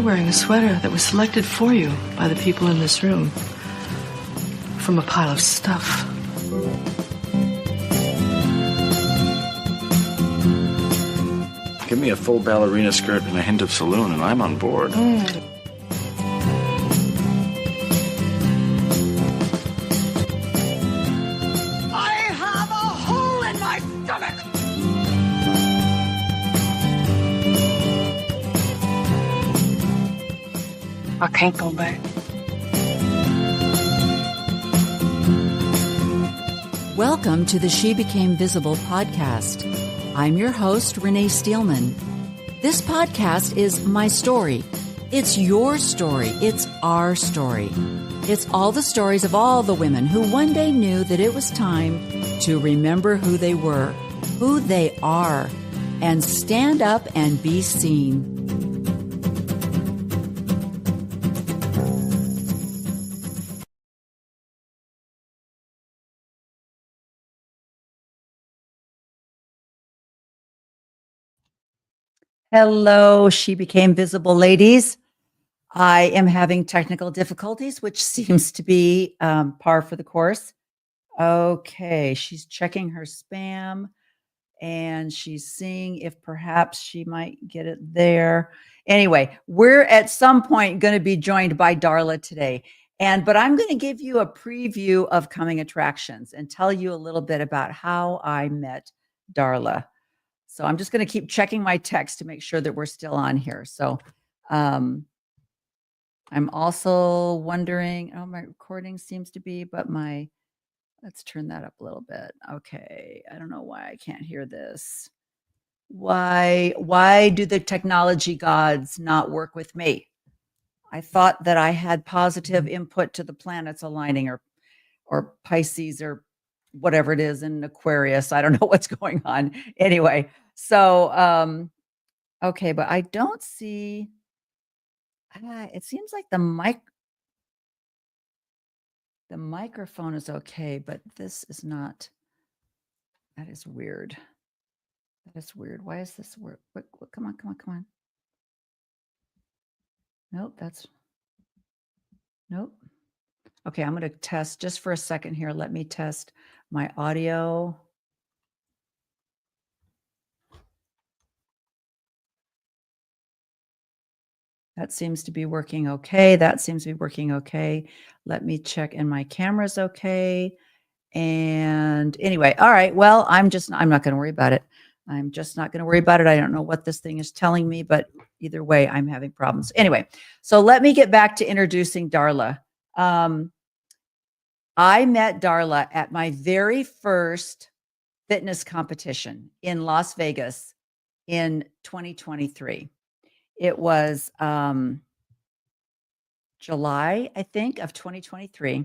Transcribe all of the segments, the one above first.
wearing a sweater that was selected for you by the people in this room from a pile of stuff. Give me a full ballerina skirt and a hint of saloon, and I'm on board. I can't go back. Welcome to the She Became Visible podcast. I'm your host, Renee Steelman. This podcast is my story. It's your story. It's our story. It's all the stories of all the women who one day knew that it was time to remember who they were, who they are, and stand up and be seen. Hello, She Became Visible ladies. I am having technical difficulties, which seems to be par for the course. Okay, she's checking her spam and she's seeing if perhaps she might get it there. Anyway, we're at some point going to be joined by Darla today. But I'm going to give you a preview of coming attractions and tell you a little bit about how I met Darla. So I'm just going to keep checking my text to make sure that we're still on here. So I'm also wondering, my recording seems to be, but let's turn that up a little bit. Okay. I don't know why I can't hear this. Why do the technology gods not work with me? I thought that I had positive input to the planets aligning or Pisces or whatever it is in Aquarius. I don't know what's going on. Anyway, so, okay, but I don't see, it seems like the microphone is okay, but this is not, that is weird. That is weird. Why is this weird? What, come on. Nope, nope. Okay, I'm going to test just for a second here. Let me test my audio. That seems to be working okay. That seems to be working okay. Let me check, and my camera's okay. And anyway, all right. Well, I'm not going to worry about it. I'm just not going to worry about it. I don't know what this thing is telling me, but either way, I'm having problems. Anyway, so let me get back to introducing Darla. I met Darla at my very first fitness competition in Las Vegas in 2023. It was July, I think, of 2023.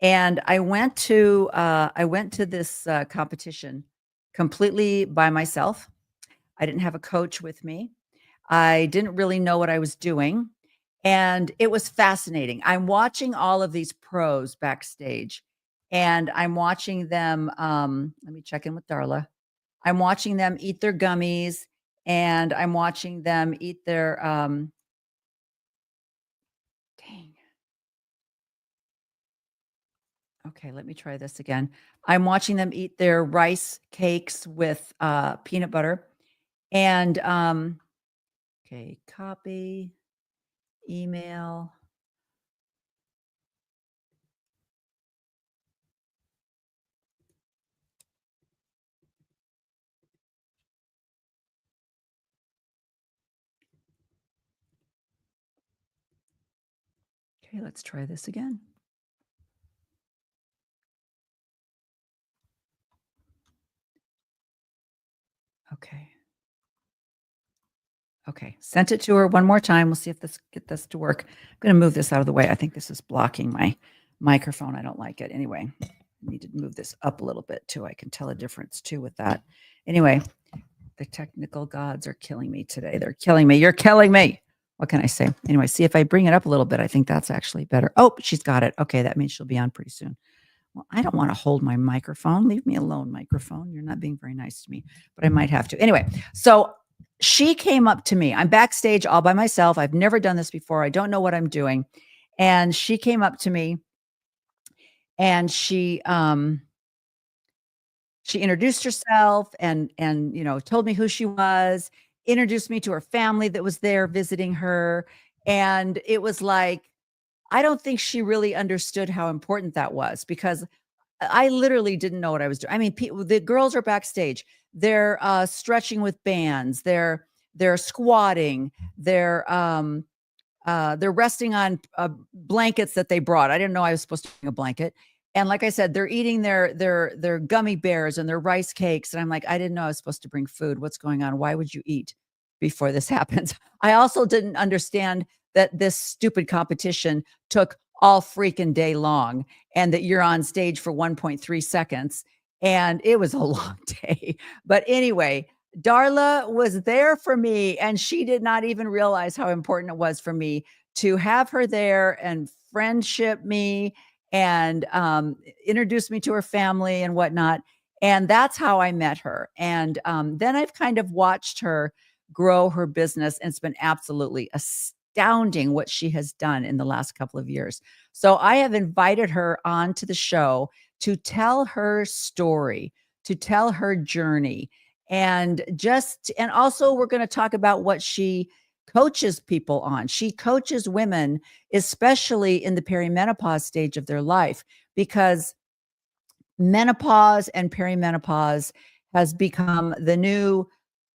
And I went to this competition completely by myself. I didn't have a coach with me. I didn't really know what I was doing. And it was fascinating. I'm watching all of these pros backstage, and I'm watching them. Let me check in with Darla. I'm watching them eat their gummies, and I'm watching them eat their dang. Okay, let me try this again. I'm watching them eat their rice cakes with peanut butter. And okay, copy, email. Okay, let's try this again. Okay, sent it to her one more time. We'll see if get this to work. I'm going to move this out of the way. I think this is blocking my microphone. I don't like it. Anyway, I need to move this up a little bit too. I can tell a difference too with that. Anyway, the technical gods are killing me today. They're killing me. You're killing me. What can I say? Anyway, see if I bring it up a little bit. I think that's actually better. Oh, she's got it. Okay, that means she'll be on pretty soon. Well, I don't want to hold my microphone. Leave me alone, microphone. You're not being very nice to me, but I might have to. Anyway, so she came up to me. I'm backstage all by myself. I've never done this before. I don't know what I'm doing. And she came up to me and she introduced herself and told me who she was, introduced me to her family that was there visiting her. And it was like, I don't think she really understood how important that was because I literally didn't know what I was doing. I mean, the girls are backstage. They're stretching with bands. They're squatting. They're resting on blankets that they brought. I didn't know I was supposed to bring a blanket. And like I said, they're eating their gummy bears and their rice cakes. And I'm like, I didn't know I was supposed to bring food. What's going on? Why would you eat before this happens? I also didn't understand that this stupid competition took all freaking day long and that you're on stage for 1.3 seconds. And it was a long day. But anyway, Darla was there for me, and she did not even realize how important it was for me to have her there and friendship me and introduce me to her family and whatnot. And that's how I met her. And then I've kind of watched her grow her business, and it's been absolutely astounding what she has done in the last couple of years. So I have invited her onto the show to tell her story, to tell her journey. And also we're going to talk about what she coaches people on. She coaches women, especially in the perimenopause stage of their life, because menopause and perimenopause has become the new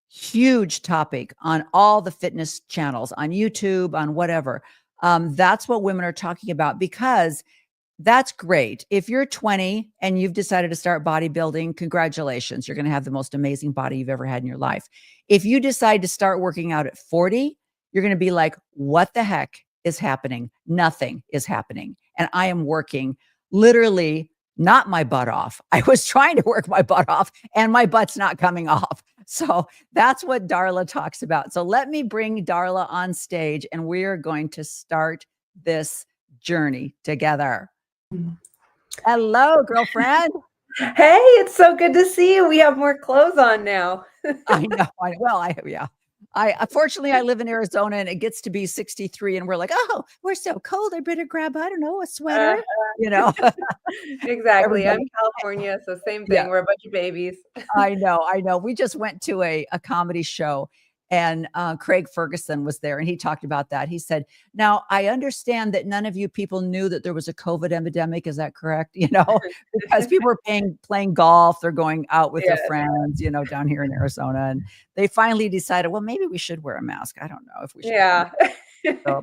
huge topic on all the fitness channels, on YouTube, on whatever. That's what women are talking about because that's great. If you're 20 and you've decided to start bodybuilding, congratulations. You're going to have the most amazing body you've ever had in your life. If you decide to start working out at 40, you're going to be like, what the heck is happening? Nothing is happening. And I am working literally not my butt off. I was trying to work my butt off and my butt's not coming off. So that's what Darla talks about. So let me bring Darla on stage and we're going to start this journey together. Hello, girlfriend. Hey, it's so good to see you. We have more clothes on now. I know. Unfortunately, I live in Arizona and it gets to be 63 and we're like, oh, we're so cold. I better grab, I don't know, a sweater, Exactly. I'm California, so same thing. Yeah. We're a bunch of babies. I know. We just went to a comedy show and Craig Ferguson was there and he talked about that. He said, now I understand that none of you people knew that there was a COVID epidemic. Is that correct? Because people are playing golf. They're going out with their friends, down here in Arizona. And they finally decided, well, maybe we should wear a mask. I don't know if we should. Yeah. So,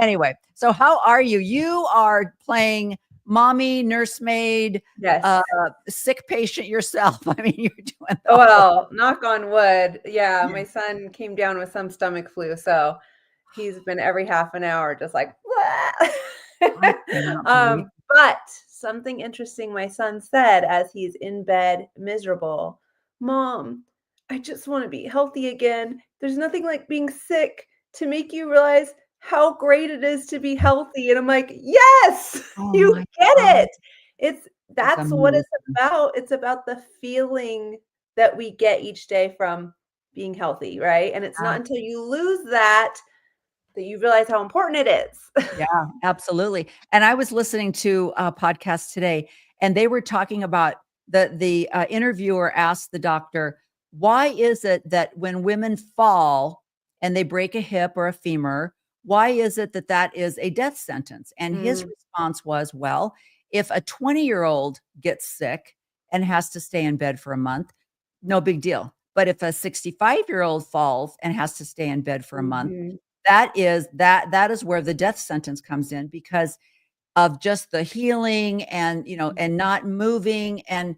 anyway, so how are you? You are playing mommy, nursemaid, yes, sick patient yourself. I mean, you're doing well, knock on wood. Yeah, my son came down with some stomach flu, so he's been every half an hour just like, but something interesting my son said as he's in bed miserable, Mom, I just want to be healthy again. There's nothing like being sick to make you realize how great it is to be healthy. And I'm like, yes, you get it. That's what it's about. It's about the feeling that we get each day from being healthy, right? And it's not until you lose that you realize how important it is. Yeah, absolutely. And I was listening to a podcast today, and they were talking about the interviewer asked the doctor, why is it that when women fall and they break a hip or a femur, why is it that that is a death sentence? And his response was, well, if a 20-year-old gets sick and has to stay in bed for a month, no big deal. But if a 65-year-old falls and has to stay in bed for a month, that is where the death sentence comes in because of just the healing and, and not moving and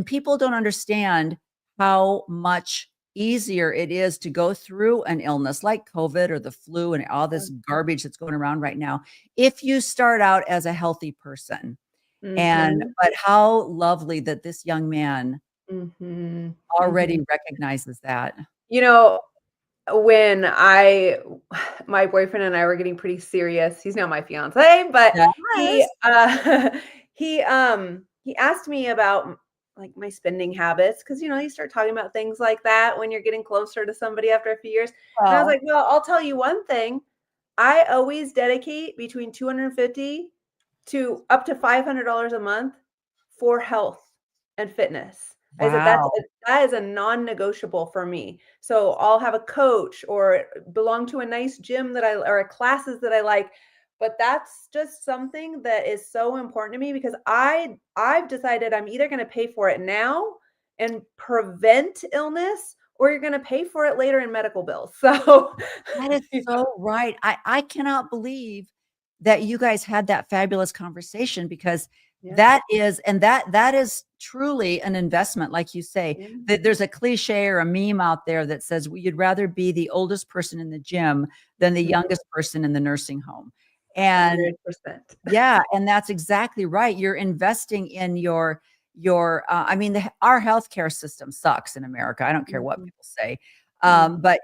people don't understand how much easier it is to go through an illness like COVID or the flu and all this garbage that's going around right now. If you start out as a healthy person but how lovely that this young man already recognizes that. When my boyfriend and I were getting pretty serious, he's now my fiance, but he asked me about like my spending habits, because you start talking about things like that when you're getting closer to somebody after a few years. And I was Well, like, well, I'll tell you one thing. I always dedicate between 250 to up to $500 a month for health and fitness. I said wow. that is a non-negotiable for me. So I'll have a coach or belong to a nice gym that I or classes that I like. But that's just something that is so important to me because I've decided I'm either going to pay for it now and prevent illness, or you're going to pay for it later in medical bills. So, That is you know, so right. I cannot believe that you guys had that fabulous conversation because yeah, that is truly an investment, like you say. yeah, That there's a cliche or a meme out there that says you'd rather be the oldest person in the gym than the mhm, youngest person in the nursing home. And 100%. yeah, and that's exactly right. You're investing in I mean, our healthcare system sucks in America. I don't care what Mhm, people say. mhm, But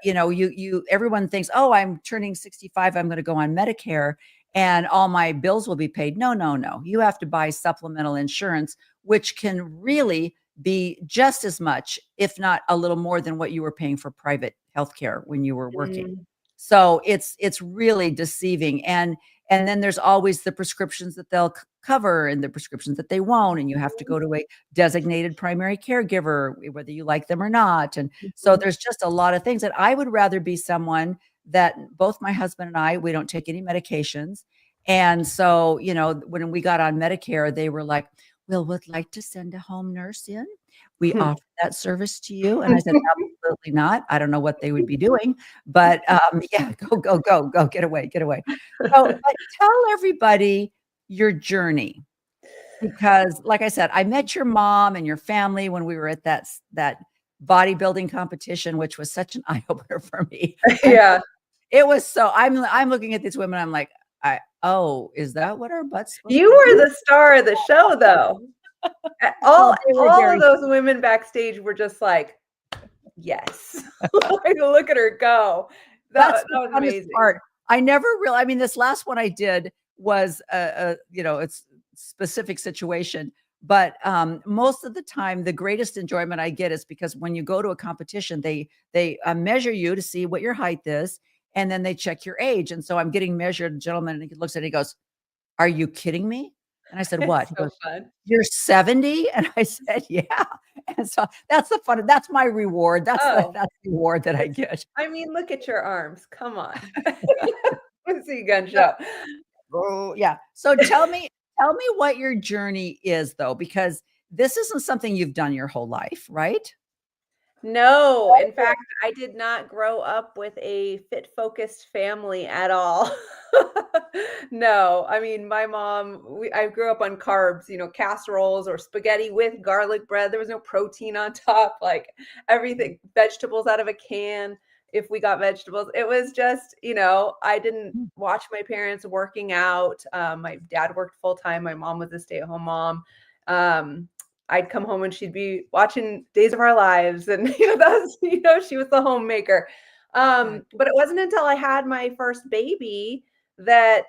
everyone thinks, oh, I'm turning 65, I'm going to go on Medicare and all my bills will be paid. No, no, no. You have to buy supplemental insurance, which can really be just as much, if not a little more than what you were paying for private healthcare when you were working. mm, So it's really deceiving. And then there's always the prescriptions that they'll cover and the prescriptions that they won't. And you have to mhm, go to a designated primary caregiver, whether you like them or not. And so mhm, there's just a lot of things that I would rather be someone that both my husband and I, we don't take any medications. And so, when we got on Medicare, they were like, "We'll would like to send a home nurse in. We offer that service to you." And I said, "Absolutely not. I don't know what they would be doing, but yeah, go, go, go, go, get away, get away." So, but tell everybody your journey because, like I said, I met your mom and your family when we were at that bodybuilding competition, which was such an eye opener for me. I mean, Yeah. it was so. I'm looking at these women. I'm like, is that what our butt's supposed You to were do? the star of the show, though. Well, All they were all of very. those women backstage were just like, "Yes." Like, look at her go. That's That the was funnest amazing. part. I never really. I mean, this last one I did was it's specific situation. But most of the time, the greatest enjoyment I get is because when you go to a competition, they measure you to see what your height is, and then they check your age. And so I'm getting measured. A gentleman, and he looks at it, he goes, "Are you kidding me?" And I said, "What?" It's He so goes, fun. "You're 70?" And I said, "Yeah." And so that's the fun. That's my reward. Oh, That's the reward that I it's get. I mean, look at your arms. Come on. Let's see gun show. Oh, yeah. So tell me what your journey is though, because this isn't something you've done your whole life, right? No, in fact, I did not grow up with a fit-focused family at all. No, I mean, my mom, I grew up on carbs, casseroles or spaghetti with garlic bread. There was no protein on top, like everything, vegetables out of a can if we got vegetables. It was just, I didn't Mm, watch my parents working out. My dad worked full time. My mom was a stay-at-home mom. Um, I'd come home and she'd be watching Days of Our Lives, and that's she was the homemaker. right. But it wasn't until I had my first baby that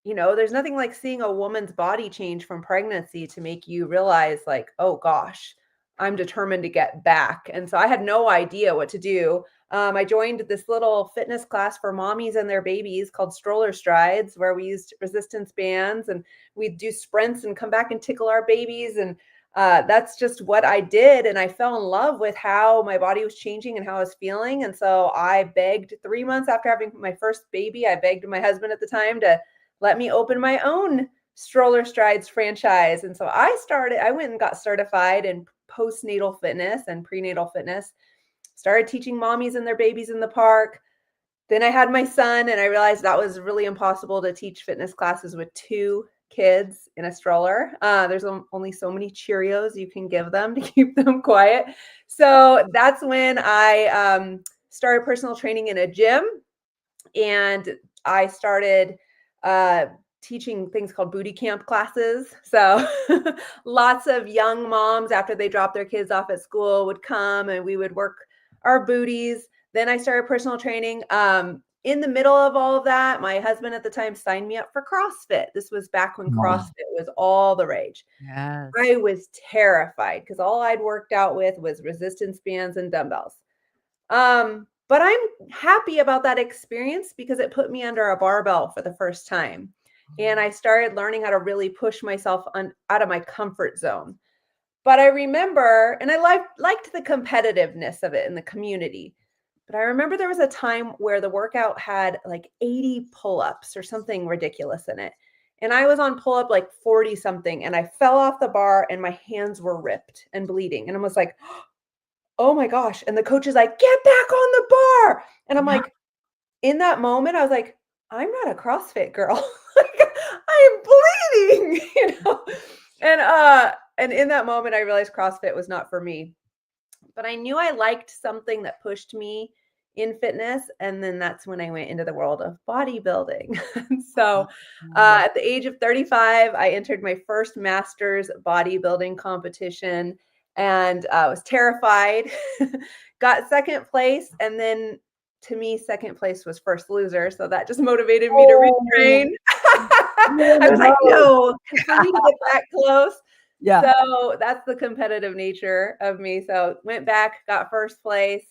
there's nothing like seeing a woman's body change from pregnancy to make you realize, like, oh gosh, I'm determined to get back. And so I had no idea what to do. I joined this little fitness class for mommies and their babies called Stroller Strides, where we used resistance bands and we'd do sprints and come back and tickle our babies. And that's just what I did. And I fell in love with how my body was changing and how I was feeling. And so I begged 3 months after having my first baby, I begged my husband at the time to let me open my own Stroller Strides franchise. And so I went and got certified in postnatal fitness and prenatal fitness, started teaching mommies and their babies in the park. Then I had my son, and I realized that was really impossible to teach fitness classes with two kids in a stroller. There's only so many Cheerios you can give them to keep them quiet. So that's when I started personal training in a gym, and I started uh, teaching things called booty camp classes. So lots of young moms, after they dropped their kids off at school, would come and we would work our booties. Then I started personal training. in the middle of all of that, my husband at the time signed me up for CrossFit. This was back when Wow. CrossFit was all the rage. Yes. I was terrified because all I'd worked out with was resistance bands and dumbbells. But I'm happy about that experience because it put me under a barbell for the first time. And I started learning how to really push myself out of my comfort zone. But I remember, and I liked the competitiveness of it in the community. But I remember there was a time where the workout had like 80 pull-ups or something ridiculous in it. And I was on pull-up like 40 something, and I fell off the bar and my hands were ripped and bleeding. And I was like, oh my gosh. And the coach is like, get back on the bar. And I'm like, in that moment, I was like, I'm not a CrossFit girl. Like, I am bleeding, And in that moment, I realized CrossFit was not for me. But I knew I liked something that pushed me in fitness. And then that's when I went into the world of bodybuilding. So at the age of 35, I entered my first master's bodybuilding competition and I was terrified, got second place. And then to me, second place was first loser. So that just motivated me to retrain. I was like, no, for me to get that close. Yeah. So that's the competitive nature of me. So went back, got first place.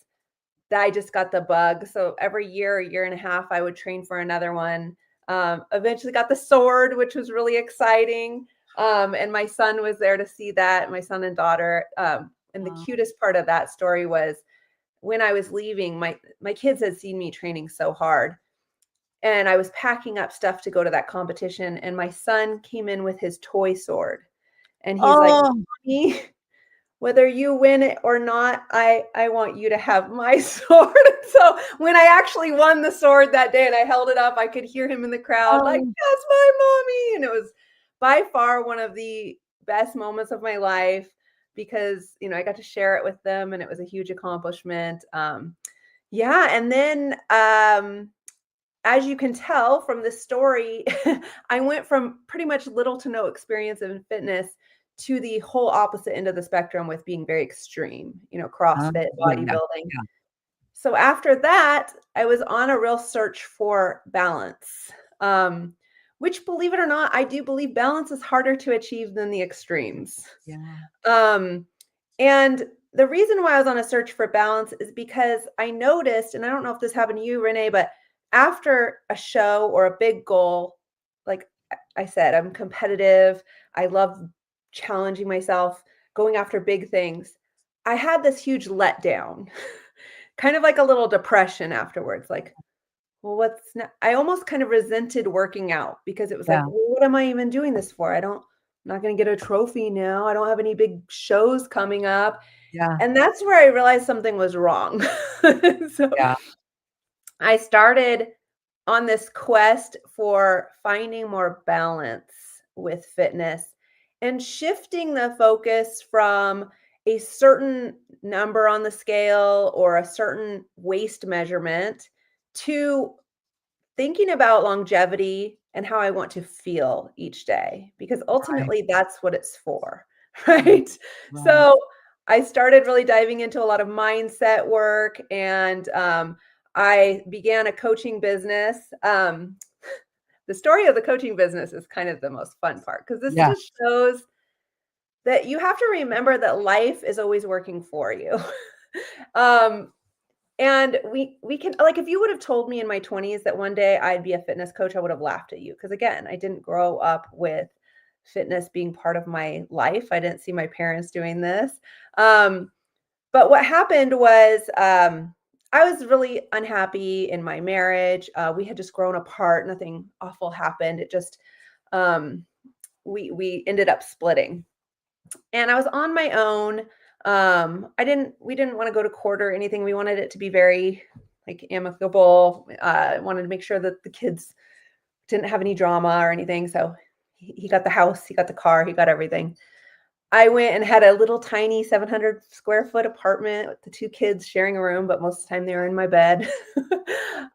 I just got the bug. So every year, a year and a half, I would train for another one. Eventually got the sword, which was really exciting. And my son was there to see that, my son and daughter. And the cutest part of that story was when I was leaving, my kids had seen me training so hard. And I was packing up stuff to go to that competition. And my son came in with his toy sword. And he's like, Mommy, whether you win it or not, I want you to have my sword. So when I actually won the sword that day and I held it up, I could hear him in the crowd like, that's my mommy. And it was by far one of the best moments of my life because, I got to share it with them and it was a huge accomplishment. Yeah. And then as you can tell from this story, I went from pretty much little to no experience in fitness to the whole opposite end of the spectrum with being very extreme, CrossFit, bodybuilding. Yeah. So after that, I was on a real search for balance, which, believe it or not, I do believe balance is harder to achieve than the extremes. Yeah. And the reason why I was on a search for balance is because I noticed, and I don't know if this happened to you, Renee, but after a show or a big goal, like I said, I'm competitive. I love challenging myself, going after big things. I had this huge letdown, kind of like a little depression afterwards. Like, well, I almost kind of resented working out because it was like, well, what am I even doing this for? I'm not going to get a trophy now. I don't have any big shows coming up. Yeah. And that's where I realized something was wrong. So I started on this quest for finding more balance with fitness and shifting the focus from a certain number on the scale or a certain waist measurement to thinking about longevity and how I want to feel each day, because ultimately that's what it's for, right? So I started really diving into a lot of mindset work and I began a coaching business. The story of the coaching business is kind of the most fun part because this just shows that you have to remember that life is always working for you. And we can, like, if you would have told me in my 20s that one day I'd be a fitness coach, I would have laughed at you. Because again, I didn't grow up with fitness being part of my life. I didn't see my parents doing this. But what happened was I was really unhappy in my marriage. We had just grown apart. Nothing awful happened. It just, we ended up splitting. And I was on my own. We didn't want to go to court or anything. We wanted it to be very like amicable. Wanted to make sure that the kids didn't have any drama or anything. So he got the house, he got the car, he got everything. I went and had a little tiny 700 square foot apartment with the two kids sharing a room, but most of the time they were in my bed.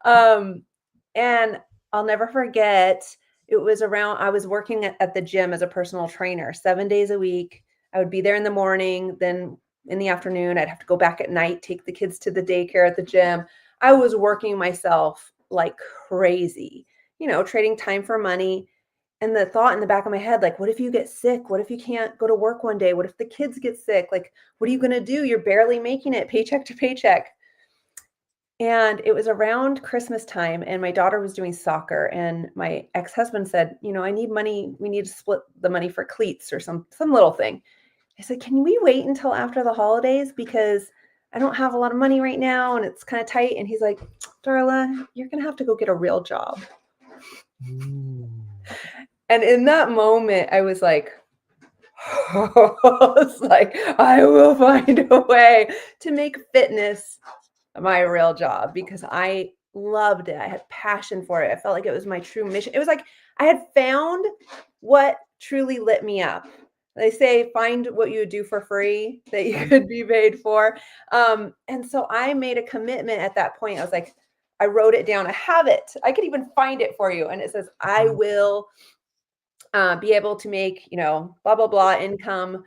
And I'll never forget, it was I was working at the gym as a personal trainer 7 days a week. I would be there in the morning, then in the afternoon, I'd have to go back at night, take the kids to the daycare at the gym. I was working myself like crazy, trading time for money. And the thought in the back of my head, like, what if you get sick? What if you can't go to work one day? What if the kids get sick? Like, what are you going to do? You're barely making it paycheck to paycheck. And it was around Christmas time, and my daughter was doing soccer, and my ex-husband said, I need money. We need to split the money for cleats or some little thing. I said, can we wait until after the holidays? Because I don't have a lot of money right now and it's kind of tight. And he's like, Darla, you're going to have to go get a real job. And in that moment, I was like, I will find a way to make fitness my real job, because I loved it. I had passion for it. I felt like it was my true mission. It was like I had found what truly lit me up. They say, find what you would do for free that you could be paid for. And so I made a commitment at that point. I was like, I wrote it down. I have it. I could even find it for you. And it says, I will be able to make, blah, blah, blah income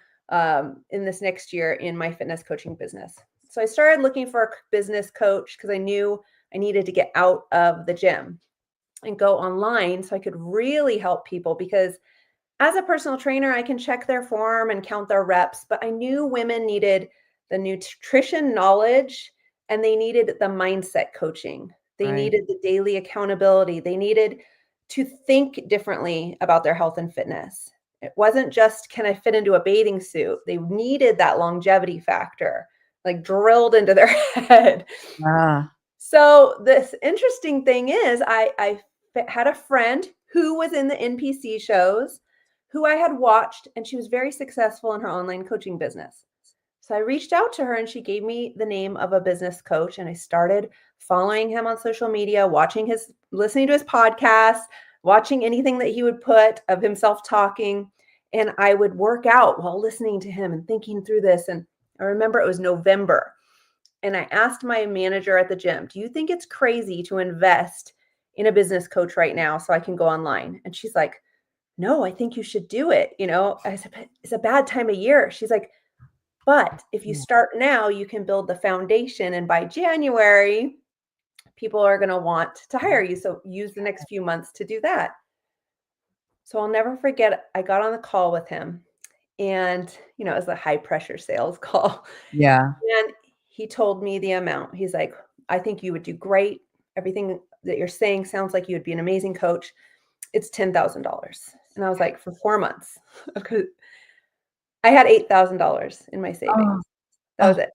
in this next year in my fitness coaching business. So I started looking for a business coach because I knew I needed to get out of the gym and go online so I could really help people, because as a personal trainer, I can check their form and count their reps, but I knew women needed the nutrition knowledge and they needed the mindset coaching. They needed the daily accountability. They needed to think differently about their health and fitness. It wasn't just, can I fit into a bathing suit? They needed that longevity factor, like drilled into their head. So this interesting thing is I had a friend who was in the NPC shows, who I had watched, and she was very successful in her online coaching business. So I reached out to her and she gave me the name of a business coach, and I started following him on social media, listening to his podcast, watching anything that he would put of himself talking. And I would work out while listening to him and thinking through this. And I remember it was November. And I asked my manager at the gym, do you think it's crazy to invest in a business coach right now so I can go online? And she's like, no, I think you should do it. I said, it's a bad time of year. She's like, but if you start now, you can build the foundation. And by January, people are going to want to hire you. So use the next few months to do that. So I'll never forget, I got on the call with him, and, it was a high pressure sales call. Yeah. And he told me the amount. He's like, I think you would do great. Everything that you're saying sounds like you would be an amazing coach. It's $10,000. And I was like, for 4 months. I had $8,000 in my savings. That was it.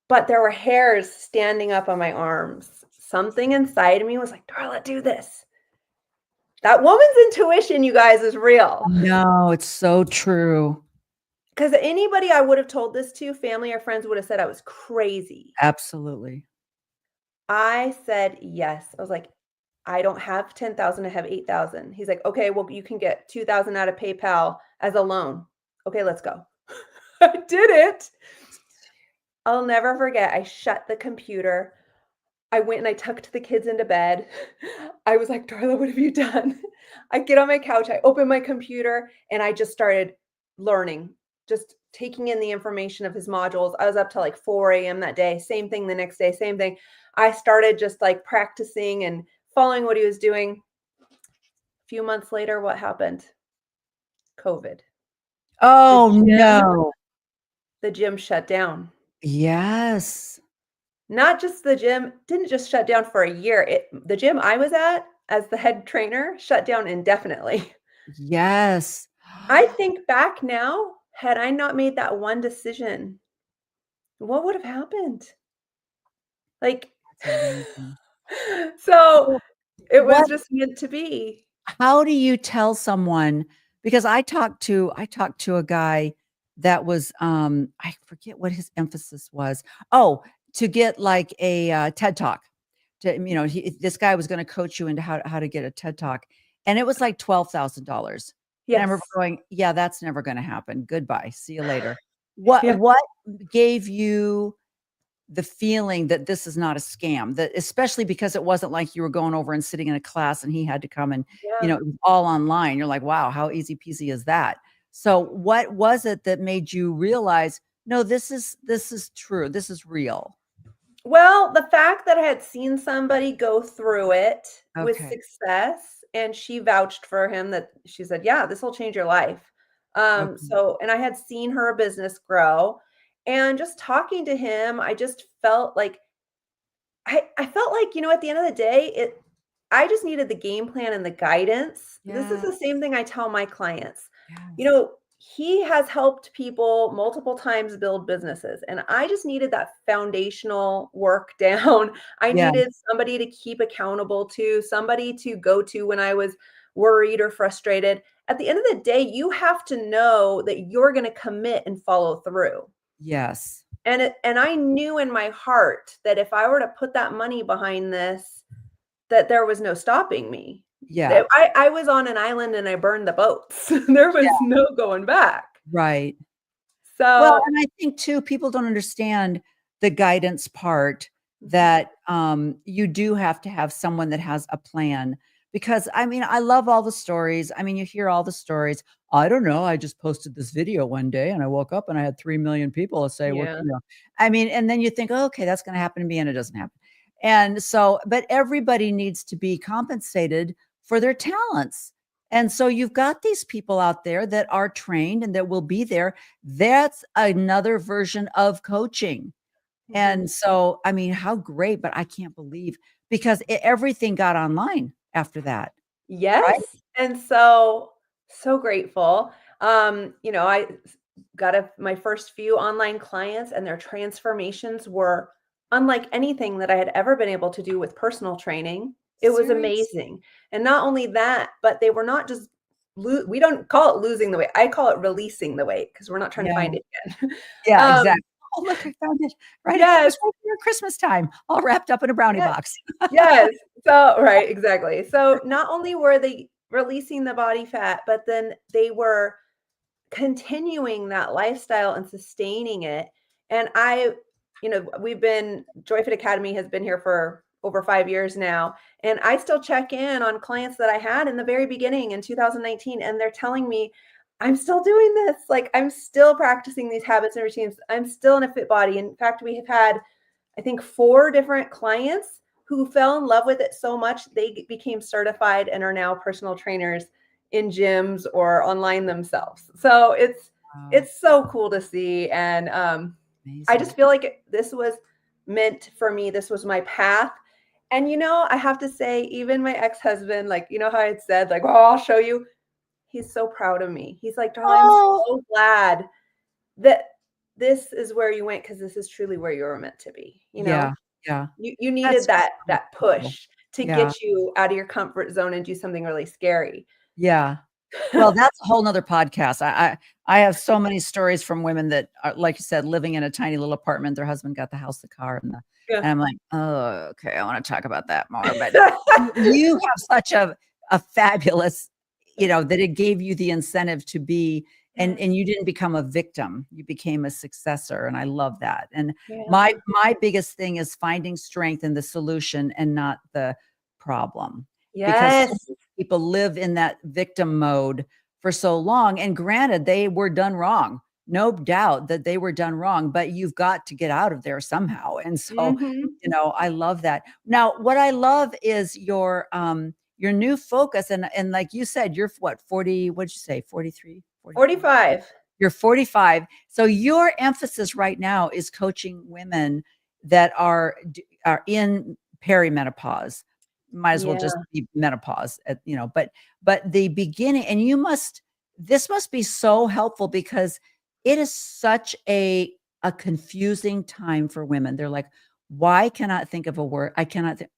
But there were hairs standing up on my arms. Something inside of me was like, Darla, do this. That woman's intuition, you guys, is real. No, it's so true. Because anybody I would have told this to, family or friends, would have said I was crazy. Absolutely. I said yes. I was like, I don't have 10,000, I have 8,000. He's like, okay, well, you can get 2,000 out of PayPal as a loan. Okay, let's go. I did it. I'll never forget. I shut the computer. I went and I tucked the kids into bed. I was like, Darla, what have you done? I get on my couch, I open my computer, and I just started learning, just taking in the information of his modules. I was up till like 4 a.m. that day. Same thing the next day, same thing. I started just like practicing and following what he was doing. A few months later, what happened? COVID. Oh, no. The gym shut down. Yes. Not just the gym, didn't just shut down for a year. The gym I was at as the head trainer shut down indefinitely. Yes. I think back now, had I not made that one decision, what would have happened? Like, so it was just meant to be. How do you tell someone? Because I talked to a guy that was, I forget what his emphasis was. Oh, to get like a TED Talk. This guy was going to coach you into how to get a TED Talk, and it was like $12,000. And I remember going, yeah, that's never going to happen. Goodbye. See you later. What gave you the feeling that this is not a scam, that especially because it wasn't like you were going over and sitting in a class and he had to come and, it was all online. You're like, wow, how easy peasy is that? So what was it that made you realize, no, this is true. This is real. Well, the fact that I had seen somebody go through it with Okay. success, and she vouched for him that she said, "Yeah, this will change your life." Okay. So and I had seen her business grow, and just talking to him, I just felt like I felt like, at the end of the day, I just needed the game plan and the guidance. This is Yeah. the same thing I tell my clients. Yes. He has helped people multiple times build businesses, and I just needed that foundational work down. I Yeah. needed somebody to keep accountable to, somebody to go to when I was worried or frustrated. At the end of the day, you have to know that you're going to commit and follow through. Yes. And I knew in my heart that if I were to put that money behind this, that there was no stopping me. Yeah. That I was on an island and I burned the boats. There was Yeah. no going back. Right. Well, So and I think too, people don't understand the guidance part Mhm. that you do have to have someone that has a plan. Because I mean, I love all the stories. I mean, you hear all the stories. I don't know. I just posted this video one day and I woke up and I had 3 million people say, what, Yeah. I mean, and then you think, oh, okay, that's going to happen to me. And it doesn't happen. And so, but everybody needs to be compensated for their talents. And so you've got these people out there that are trained and that will be there. That's another version of coaching. Mhm. And so, I mean, how great, but I can't believe because everything got online after that, right? Yes, and so grateful. I got my first few online clients, and their transformations were unlike anything that I had ever been able to do with personal training. It was Serious. amazing, and not only that, but they were not just we don't call it losing the weight. I call it releasing the weight because 'cause we're not trying to Yeah. find it again. Yeah, Um, exactly. Oh, look, I found it. Right. It yes, was right here at Christmas time, all wrapped up in a brownie yes. box. Yes. So right, exactly. So not only were they releasing the body fat, but then they were continuing that lifestyle and sustaining it. And we've been JoyFit Academy has been here for over 5 years now. And I still check in on clients that I had in the very beginning in 2019. And they're telling me, I'm still doing this. Like I'm still practicing these habits and routines. I'm still in a fit body. In fact, we have had I think 4 different clients who fell in love with it so much they became certified and are now personal trainers in gyms or online themselves. So Wow, it's so cool to see, and I just amazing. feel like this was meant for me. This was my path. And I have to say, even my ex-husband, like, how I had said, like, "Oh, I'll show you." He's so proud of me. He's like, "Darla, I'm Oh, so glad that this is where you went because this is truly where you were meant to be." yeah, yeah. You needed That's that cool. push to Yeah, get you out of your comfort zone and do something really scary. yeah. Well, that's a whole nother podcast. I have so many stories from women that are, like you said, living in a tiny little apartment. Their husband got the house, the car, Yeah. and I'm like, oh, okay, I want to talk about that more. But you have such a fabulous, that it gave you the incentive to be, and Yes. you didn't become a victim. You became a successor, and I love that. And Yeah. my biggest thing is finding strength in the solution and not the problem, because so Yes. many people live in that victim mode for so long. And granted, they were done wrong. No doubt that they were done wrong, but you've got to get out of there somehow. And so, Mhm. I love that. Now, what I love is your new focus. And like you said, you're what, 40, what'd you say, 43, 44? 45. You're 45. So your emphasis right now is coaching women that are in perimenopause. Might as well just Yeah. be menopause, but the beginning, and this must be so helpful because it is such a confusing time for women. They're like, why cannot think of a word? I cannot think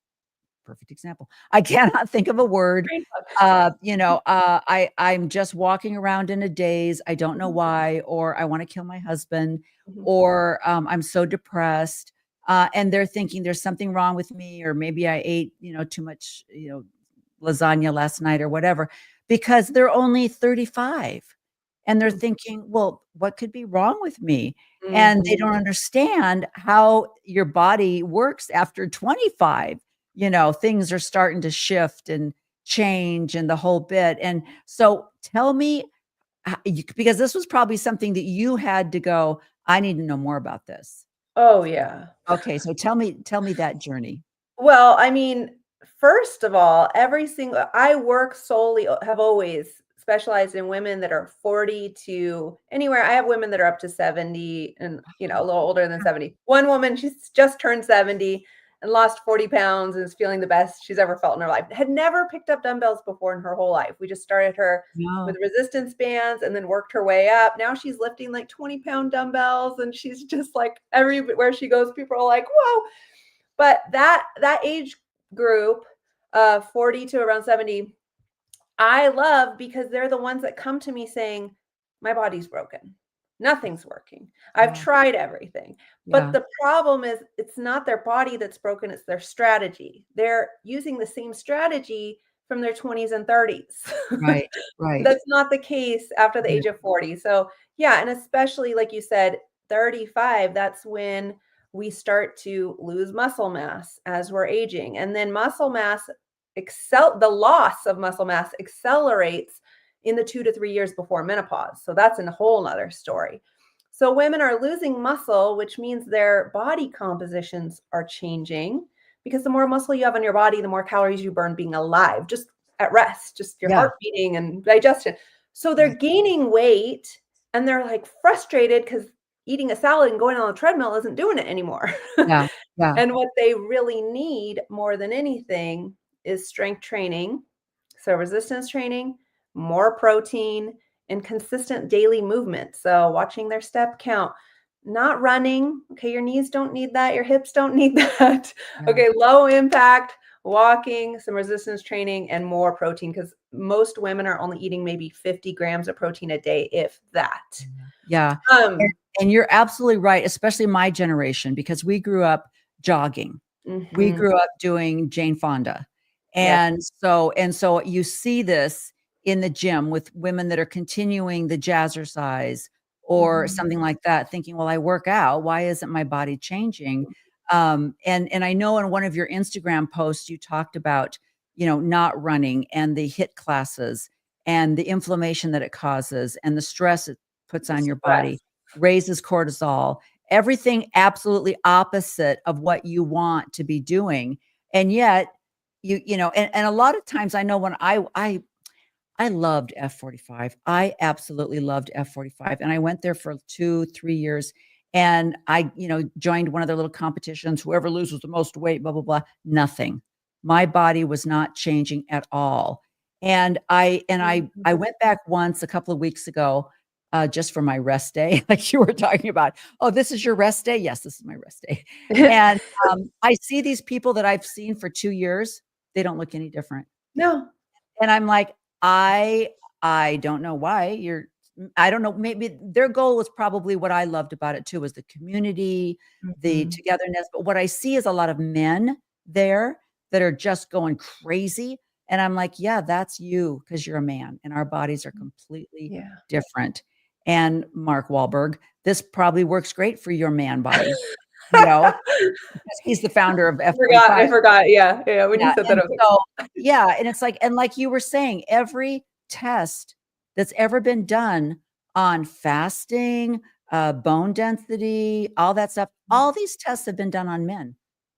perfect example. I cannot think of a word. Great book. I'm just walking around in a daze. I don't know Mhm. why, or I want to kill my husband, Mhm. or I'm so depressed. And they're thinking there's something wrong with me, or maybe I ate, too much, lasagna last night or whatever, because they're only 35 and they're Mm. thinking, well, what could be wrong with me? And they don't Mhm. understand how your body works after 25. Things are starting to shift and change and the whole bit. And so tell me, because this was probably something that you had to go, I need to know more about this. Oh, yeah. Okay, so tell me that journey. Well, I mean, first of all, I work solely have always specialized in women that are 40 to anywhere. I have women that are up to 70 and, a little older than 70. One woman, she's just turned 70 and lost 40 pounds and is feeling the best she's ever felt in her life. Had never picked up dumbbells before in her whole life. We just started her with No. resistance bands and then worked her way up. Now she's lifting like 20-pound dumbbells and she's just like everywhere she goes, people are like, whoa. But that age group, 40 to around 70, I love because they're the ones that come to me saying, "My body's broken. Nothing's working. I've Yeah. tried everything." But Yeah. the problem is it's not their body that's broken, it's their strategy. They're using the same strategy from their 20s and 30s. Right. Right. That's not the case after the Yeah. age of 40. So, yeah, and especially like you said, 35, that's when we start to lose muscle mass as we're aging. And then the loss of muscle mass accelerates in the 2 to 3 years before menopause. So that's a whole nother story. So women are losing muscle, which means their body compositions are changing because the more muscle you have on your body, the more calories you burn being alive, just at rest, just your Yeah. heart beating and digestion. So they're Yeah. gaining weight and they're like frustrated because eating a salad and going on a treadmill isn't doing it anymore. Yeah. Yeah. And what they really need more than anything is strength training. So resistance training, more protein, and consistent daily movement. So watching their step count, not running. Okay, your knees don't need that. Your hips don't need that. Yeah. Okay, low impact, walking, some resistance training, and more protein because most women are only eating maybe 50 grams of protein a day, if that. Yeah. And, Um, and you're absolutely right, especially my generation, because we grew up jogging. We mhm, grew up doing Jane Fonda. yep. And so you see this in the gym with women that are continuing the jazzercise or Mhm. something like that, thinking, well, I work out. Why isn't my body changing? And I know in one of your Instagram posts, you talked about, not running and the HIIT classes and the inflammation that it causes and the stress it puts The on your stress. body, raises cortisol, everything absolutely opposite of what you want to be doing. And yet and a lot of times I know when I loved F45. I absolutely loved F45. And I went there for 2, 3 years. And I, joined one of their little competitions, whoever loses the most weight, blah, blah, blah. Nothing. My body was not changing at all. And I Mhm. went back once a couple of weeks ago, just for my rest day, like you were talking about. Oh, this is your rest day? Yes, this is my rest day. And I see these people that I've seen for 2 years, they don't look any different. No. And I'm like, I don't know why I don't know, maybe their goal was probably what I loved about it too, was the community, the Mhm. togetherness, but what I see is a lot of men there that are just going crazy, and I'm like, "Yeah, that's you because 'cause you're a man, and our bodies are completely Yeah. different." And Mark Wahlberg, this probably works great for your man body, you know, because he's the founder of I F45. forgot, yeah, yeah, when you Yeah, said that, and I was like, so yeah, and it's like and like you were saying, every test that's ever been done on fasting, bone density, all that stuff, all these tests have been done on men.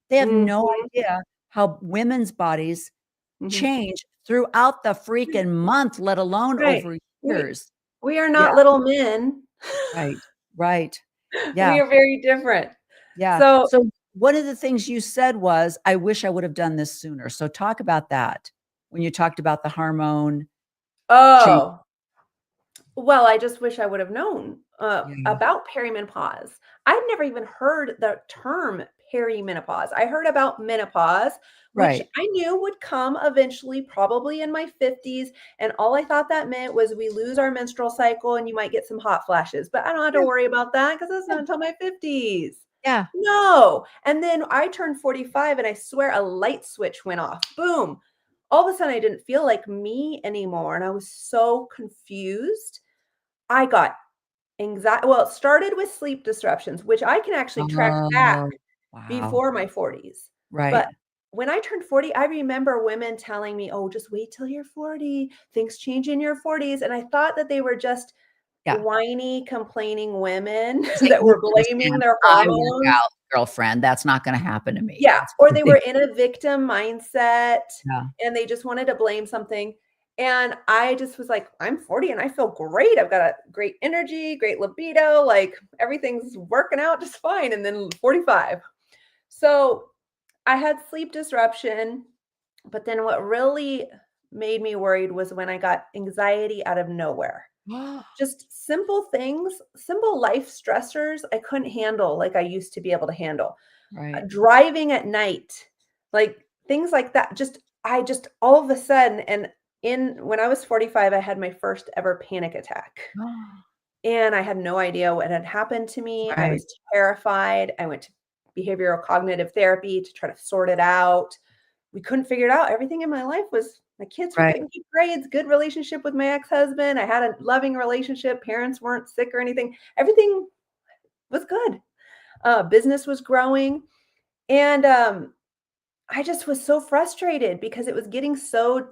They have no mhm, idea how women's bodies mhm. change throughout the freaking month, let alone Right. over We years. we are Yeah, not little men. right, right. Yeah, We are very different. yeah. So So one of the things you said was, "I wish I would have done this sooner." So talk about that when you talked about the hormone change. oh, well, I just wish I would have known, Yeah, about perimenopause. I've never even heard the term perimenopause. I heard about menopause, which right. I knew would come eventually, probably in my 50s, and all I thought that meant was we lose our menstrual cycle and you might get some hot flashes, but I don't have to Yeah, worry about that because that's yeah, not until my 50s. yeah. No, and then I turned 45 and I swear a light switch went off. Boom. All of a sudden I didn't feel like me anymore, and I was so confused. I got anxiety. Well, it started with sleep disruptions, which I can actually track back Oh, wow. before my 40s. Right. But when I turned 40, I remember women telling me, "Oh, just wait till you're 40. Things change in your 40s." And I thought that they were just Yeah. whiny, complaining women It's like, that you were blaming understand, their I work hormones. out, girlfriend. That's not going to happen to me. Yeah, That's or what they they were in a victim mindset Yeah. and they just wanted to blame something. And I just was like, I'm 40 and I feel great. I've got a great energy, great libido, like everything's working out just fine. And then 45. So I had sleep disruption, but then what really made me worried was when I got anxiety out of nowhere. Just simple things, simple life stressors I couldn't handle like I used to be able to handle. Right. Driving at night, like things like that. I just all of a sudden, and in when I was 45, I had my first ever panic attack. And I had no idea what had happened to me. I Right. was terrified. I went to behavioral cognitive therapy to try to sort it out. We couldn't figure it out. Everything in my life was my kids were Right. getting good grades, good relationship with my ex-husband. I had a loving relationship. Parents weren't sick or anything. Everything was good. Business was growing. And I just was so frustrated because it was getting so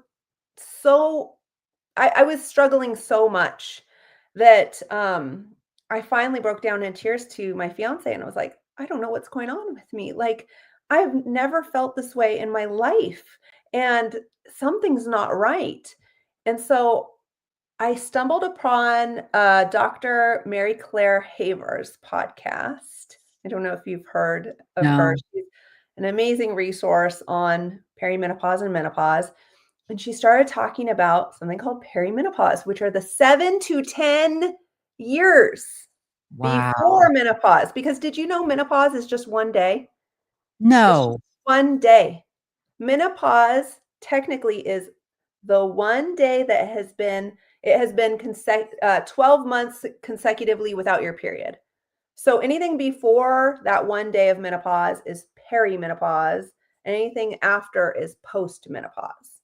I was struggling so much that I finally broke down in tears to my fiance and I was like, I don't know what's going on with me. Like, I've never felt this way in my life and something's not right. And so I stumbled upon Dr. Mary Claire Haver's podcast. I don't know if you've heard of her. No. She's an amazing resource on perimenopause and menopause. And she started talking about something called perimenopause, which are the 7 to 10 years Wow. before menopause. Because did you know menopause is just one day? It's just No. one day. Menopause technically is the one day that has been 12 months consecutively without your period. So anything before that one day of menopause is perimenopause, and anything after is postmenopause.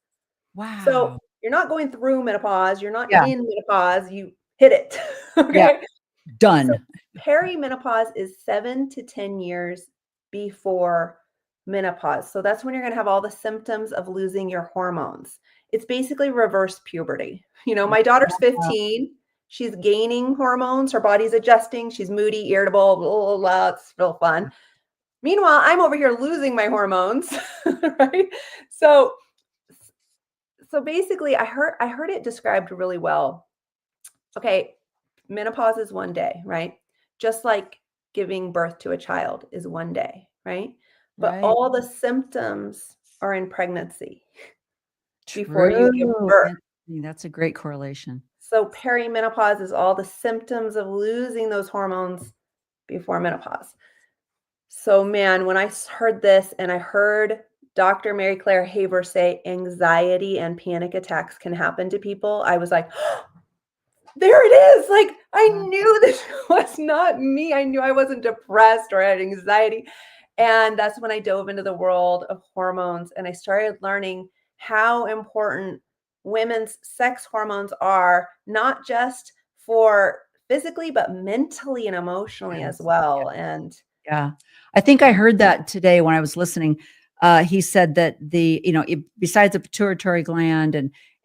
So Wow. you're not going through menopause, you're not Yeah. in menopause, you hit it. Yeah. Okay. So Done. perimenopause is 7 to 10 years before menopause. So that's when you're going to have all the symptoms of losing your hormones. It's basically reverse puberty. You know, my daughter's Wow. 15. She's gaining hormones. Her body's adjusting. She's moody, irritable, blah, blah, blah. It's real fun. Meanwhile, I'm over here losing my hormones, right? So basically I heard it described really well. Okay, menopause is one day, right? Just like giving birth to a child is one day, right? But Right. all the symptoms are in pregnancy before you give True. birth. Interesting. That's a great correlation. So perimenopause is all the symptoms of losing those hormones before menopause. So man, when I heard this and I heard Dr. Mary Claire Haver say anxiety and panic attacks can happen to people, I was like, there it is. Like, I Wow. knew this was not me. I knew I wasn't depressed or had anxiety. And that's when I dove into the world of hormones and I started learning how important women's sex hormones are, not just for physically, but mentally and emotionally as Yes. well. And Yeah. I think I heard that today when I was listening. He said that besides the pituitary gland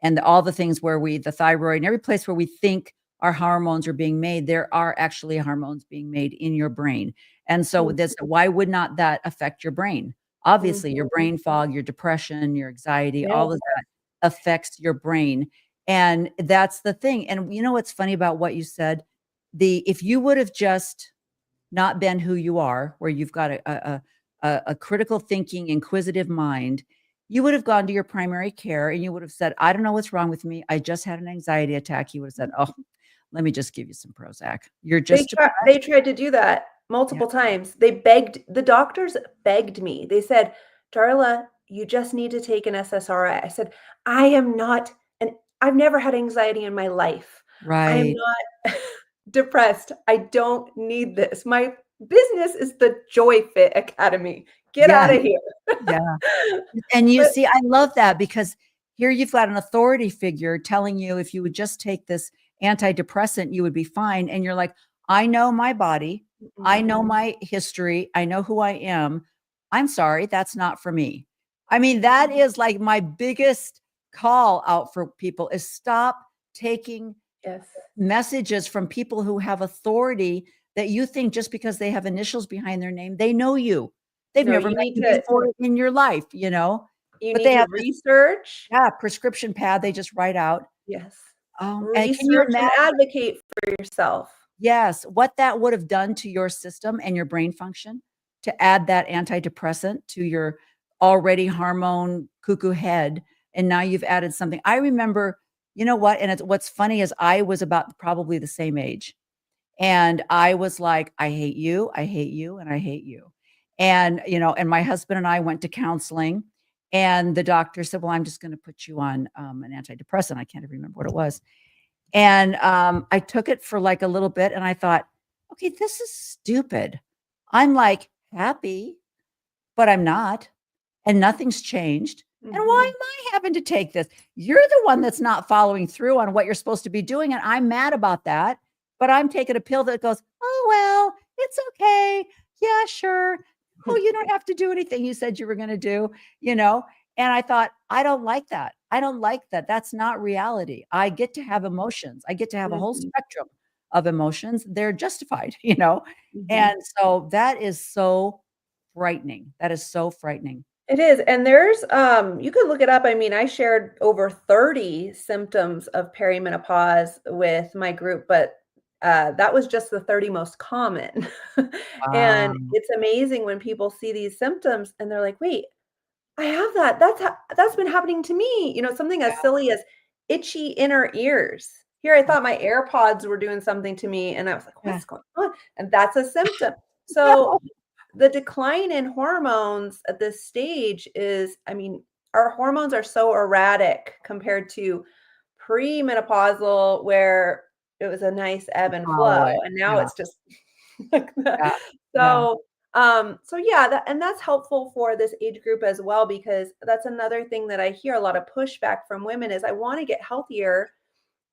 and all the things where the thyroid and every place where we think our hormones are being made, there are actually hormones being made in your brain. And so why would not that affect your brain? Obviously, your Mhm. brain fog, your depression, your anxiety, all of Yes. that affects your brain. And that's the thing. And you know what's funny about what you said? If you would have just not been who you are, where you've got a critical thinking, inquisitive mind, you would have gone to your primary care and you would have said, I don't know what's wrong with me. I just had an anxiety attack. You would have said, oh, let me just give you some Prozac. You're They just try depressed. they tried to do that Yeah. multiple times. The doctors begged me. They said, "Darla, you just need to take an SSRI." I said, "I am not and I've never had anxiety in my life. I am Right. not depressed. I don't need this. My business is the Joy Fit Academy. Get Yeah. out of here." Yeah. And you But see, I love that because here you've got an authority figure telling you if you would just take this antidepressant, you would be fine. And you're like, I know my body. I know mhm. my history. I know who I am. I'm sorry, that's not for me. I mean, that is like my biggest call out for people is stop taking Yes. messages from people who have authority that you think just because they have initials behind their name, they know you. They've No, never you met need you to before in your life, you know, you but need they to have this, research. yeah, prescription pad they just write out. Yes. And can you Research and imagine? advocate for yourself. Yes, what that would have done to your system and your brain function to add that antidepressant to your already hormone cuckoo head, and now you've added something. I remember, you know what? And what's funny is I was about probably the same age, and I was like, I hate you, I hate you, and I hate you. And and my husband and I went to counseling, and the doctor said, "Well, I'm just going to put you on an antidepressant." I can't even remember what it was. And, I took it for like a little bit and I thought, okay, this is stupid. I'm like happy, but I'm not. And nothing's changed. And why Mhm. am I having to take this? You're the one that's not following through on what you're supposed to be doing. And I'm mad about that. But I'm taking a pill that goes, oh, well, it's okay. Yeah, sure. Oh, you don't have to do anything you said you were going to do, you know? And I thought, I don't like that. I don't like that. That's not reality. I get to have emotions. I get to have a whole Mhm. spectrum of emotions. They're justified, you know? Mhm. And so that is so frightening. That is so frightening. It is, and there's, you could look it up. I mean, I shared over 30 symptoms of perimenopause with my group, but that was just the 30 most common. And Wow. it's amazing when people see these symptoms and they're like, "Wait, I have that. That's been happening to me." Something as silly as itchy inner ears. Here, I thought my AirPods were doing something to me, and I was like, Yeah. "What's going on?" And that's a symptom. So No. the decline in hormones at this stage is, I mean, our hormones are so erratic compared to premenopausal, where it was a nice ebb and Follow flow, it. and now Yeah, it's just like that. yeah, yeah, So, so yeah, and that's helpful for this age group as well, because that's another thing that I hear a lot of pushback from women is, I want to get healthier,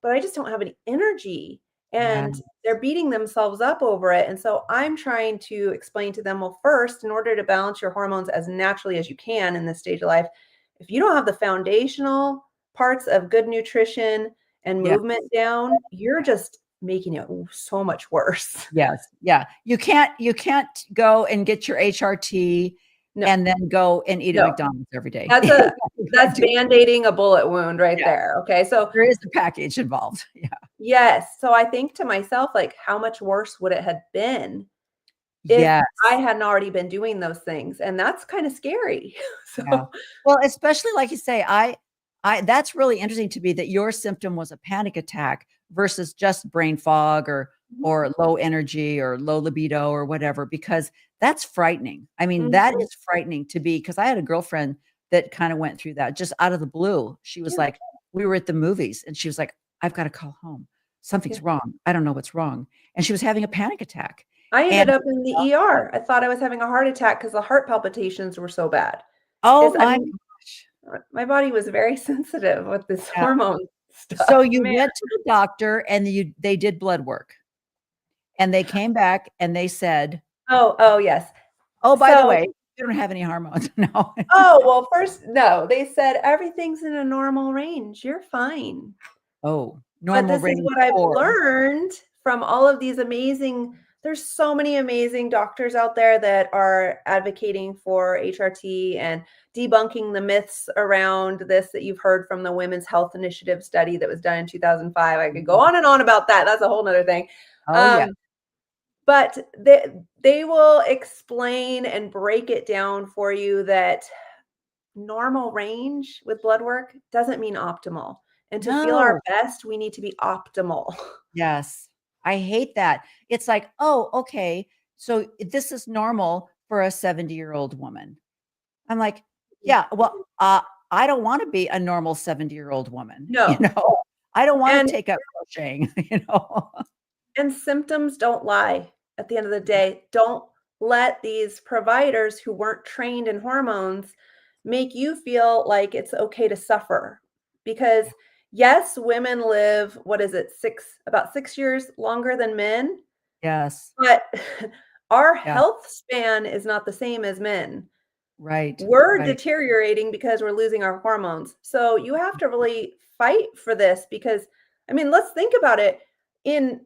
but I just don't have any energy. yeah, And they're beating themselves up over it. And so I'm trying to explain to them, well, first, in order to balance your hormones as naturally as you can in this stage of life, if you don't have the foundational parts of good nutrition and yes, movement down, you're just making it so much worse. yes, yeah. You can't go and get your HRT No, and then go and eat at no, McDonald's every day. that's a You can't that's do band-aiding a bullet wound right yeah, there. Okay. So there is a package involved. Yeah. yes. So I think to myself, like, how much worse would it have been if I Yes. hadn't already been doing those things? And that's kind of scary. Yeah. So Well, especially like you say, I that's really interesting to me that your symptom was a panic attack versus just brain fog mhm, or low energy or low libido or whatever, because that's frightening. I mean, that mhm, is frightening to be because I had a girlfriend that kind of went through that just out of the blue. She was yeah, like, we were at the movies and she was like, I've got to call home. yeah. Something's wrong. I don't know what's wrong. And she was having a panic attack. I ended And up in the ER. I thought I was having a heart attack because the heart palpitations were so bad. oh I my mean, gosh. my body was very sensitive with this Yeah. hormone So stuff, you man. went to the doctor and they did blood work and they came back and they said, Oh, yes. "Oh, by the So way, you don't have any hormones." No. oh, well, first, no, they said everything's in a normal range. You're fine. Oh, But normal this is range what I've for learned from all of these amazing, there's so many amazing doctors out there that are advocating for HRT and debunking the myths around this that you've heard from the Women's Health Initiative study that was done in 2005. I could go on and on about that. That's a whole nother thing. oh, yeah. Um, but they will explain and break it down for you that normal range with blood work doesn't mean optimal. And to feel our No. best, we need to be optimal. Yes. I hate that. It's like, "Oh, okay, so this is normal for a 70-year-old woman." I'm like, "Yeah, well, I don't wanna be a normal 70-year-old woman," you No. know? I don't wanna And take up crocheting, you know? symptoms don't lie at the end of the day. Don't let these providers who weren't trained in hormones make you feel like it's okay to suffer. Because yes, women live, what is it, about 6 years longer than men, Yes. but our Yeah. health span is not the same as men. Right. We're Right. deteriorating because we're losing our hormones. So you have to really fight for this, because I mean, let's think about it. In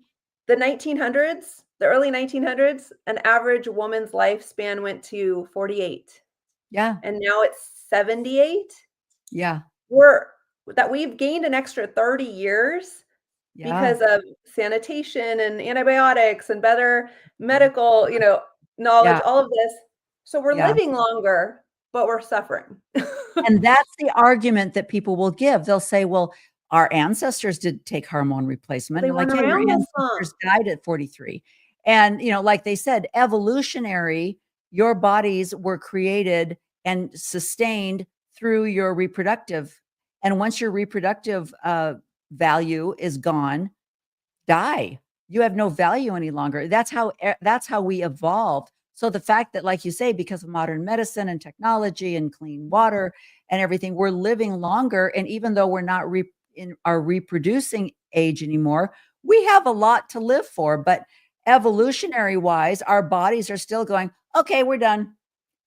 the 1900s, the early 1900s, an average woman's lifespan went to 48, Yeah. and now it's 78. Yeah. We're that we've gained an extra 30 years Yeah. because of sanitation and antibiotics and better medical, knowledge, Yeah. all of this. So we're Yeah. living longer, but we're suffering. And that's the argument that people will give. They'll say, well, our ancestors did take hormone replacement. They And like, weren't yeah, your around this ancestors long. died at 43. And, like they said, evolutionary, your bodies were created and sustained through your reproductive. And once your reproductive value is gone, die. You have no value any longer. That's how we evolved. So the fact that, like you say, because of modern medicine and technology and clean water and everything, we're living longer. And even though we're not in our reproducing age anymore, we have a lot to live for. But evolutionary wise, our bodies are still going, okay, we're done,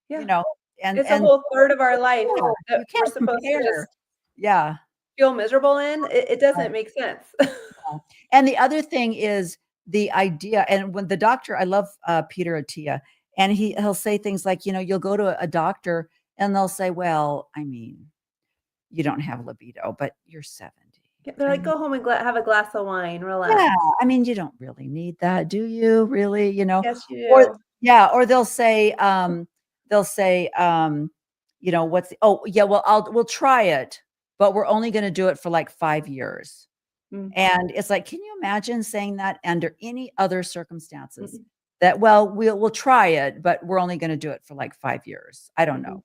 you Yeah. know, It's a and whole third of our life yeah, that you we're can't supposed to compare. just Yeah. feel miserable in. It doesn't Right. make sense. Yeah. And the other thing is the idea, and when the doctor, I love Peter Attia, and he'll say things like, you'll go to a doctor and they'll say, well, I mean, you don't have libido, but you're 70. They're I like, mean, "Go home and have a glass of wine, yeah, relax." I mean, you don't really need that, do you? Really, Yes, you or do. yeah, or they'll say, oh yeah, well, we'll try it, but we're only going to do it for like 5 years. Mm, And it's like, can you imagine saying that under any other circumstances? mm, That, well, we'll try it, but we're only going to do it for like 5 years. I don't mhm. know.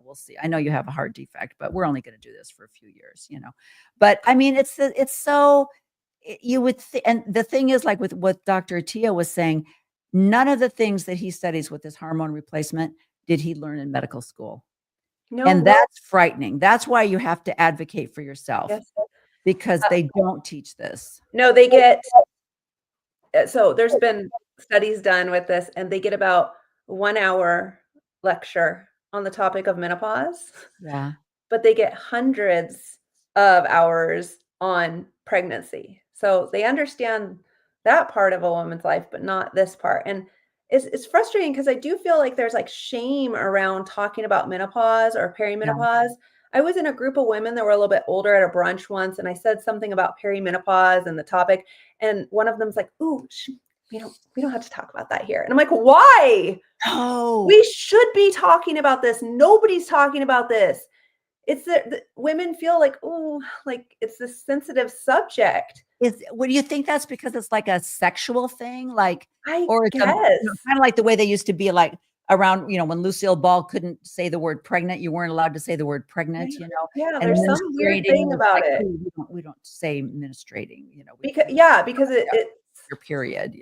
We'll see. I know you have a heart defect, but we're only going to do this for a few years. But I mean, it's so you would, and the thing is, like with what Dr. Attia was saying, none of the things that he studies with this hormone replacement did he learn in medical school. And No. that's frightening. That's why you have to advocate for yourself, Yes. because they don't teach this. No, they get so there's been studies done with this, and they get about 1 hour lecture on the topic of menopause, Yeah. but they get hundreds of hours on pregnancy. So they understand that part of a woman's life, but not this part. And it's frustrating because I do feel like there's like shame around talking about menopause or Yeah. perimenopause. I was in a group of women that were a little bit older at a brunch once, and I said something about perimenopause and the topic, and one of them's like, "Ooh, we don't have to talk about that here." And I'm like, "Why? Oh, We should be talking about this. Nobody's talking about this." It's the women feel like, "Oh, like it's this sensitive subject." what do you think that's because it's like a sexual thing? Like, I or it's guess. kind of like the way they used to be like around, when Lucille Ball couldn't say the word pregnant, you weren't allowed to say the word pregnant, Yeah. Yeah, and there's some weird menstruating thing was about like, it. "Ooh, we don't say menstruating, Because it's your period.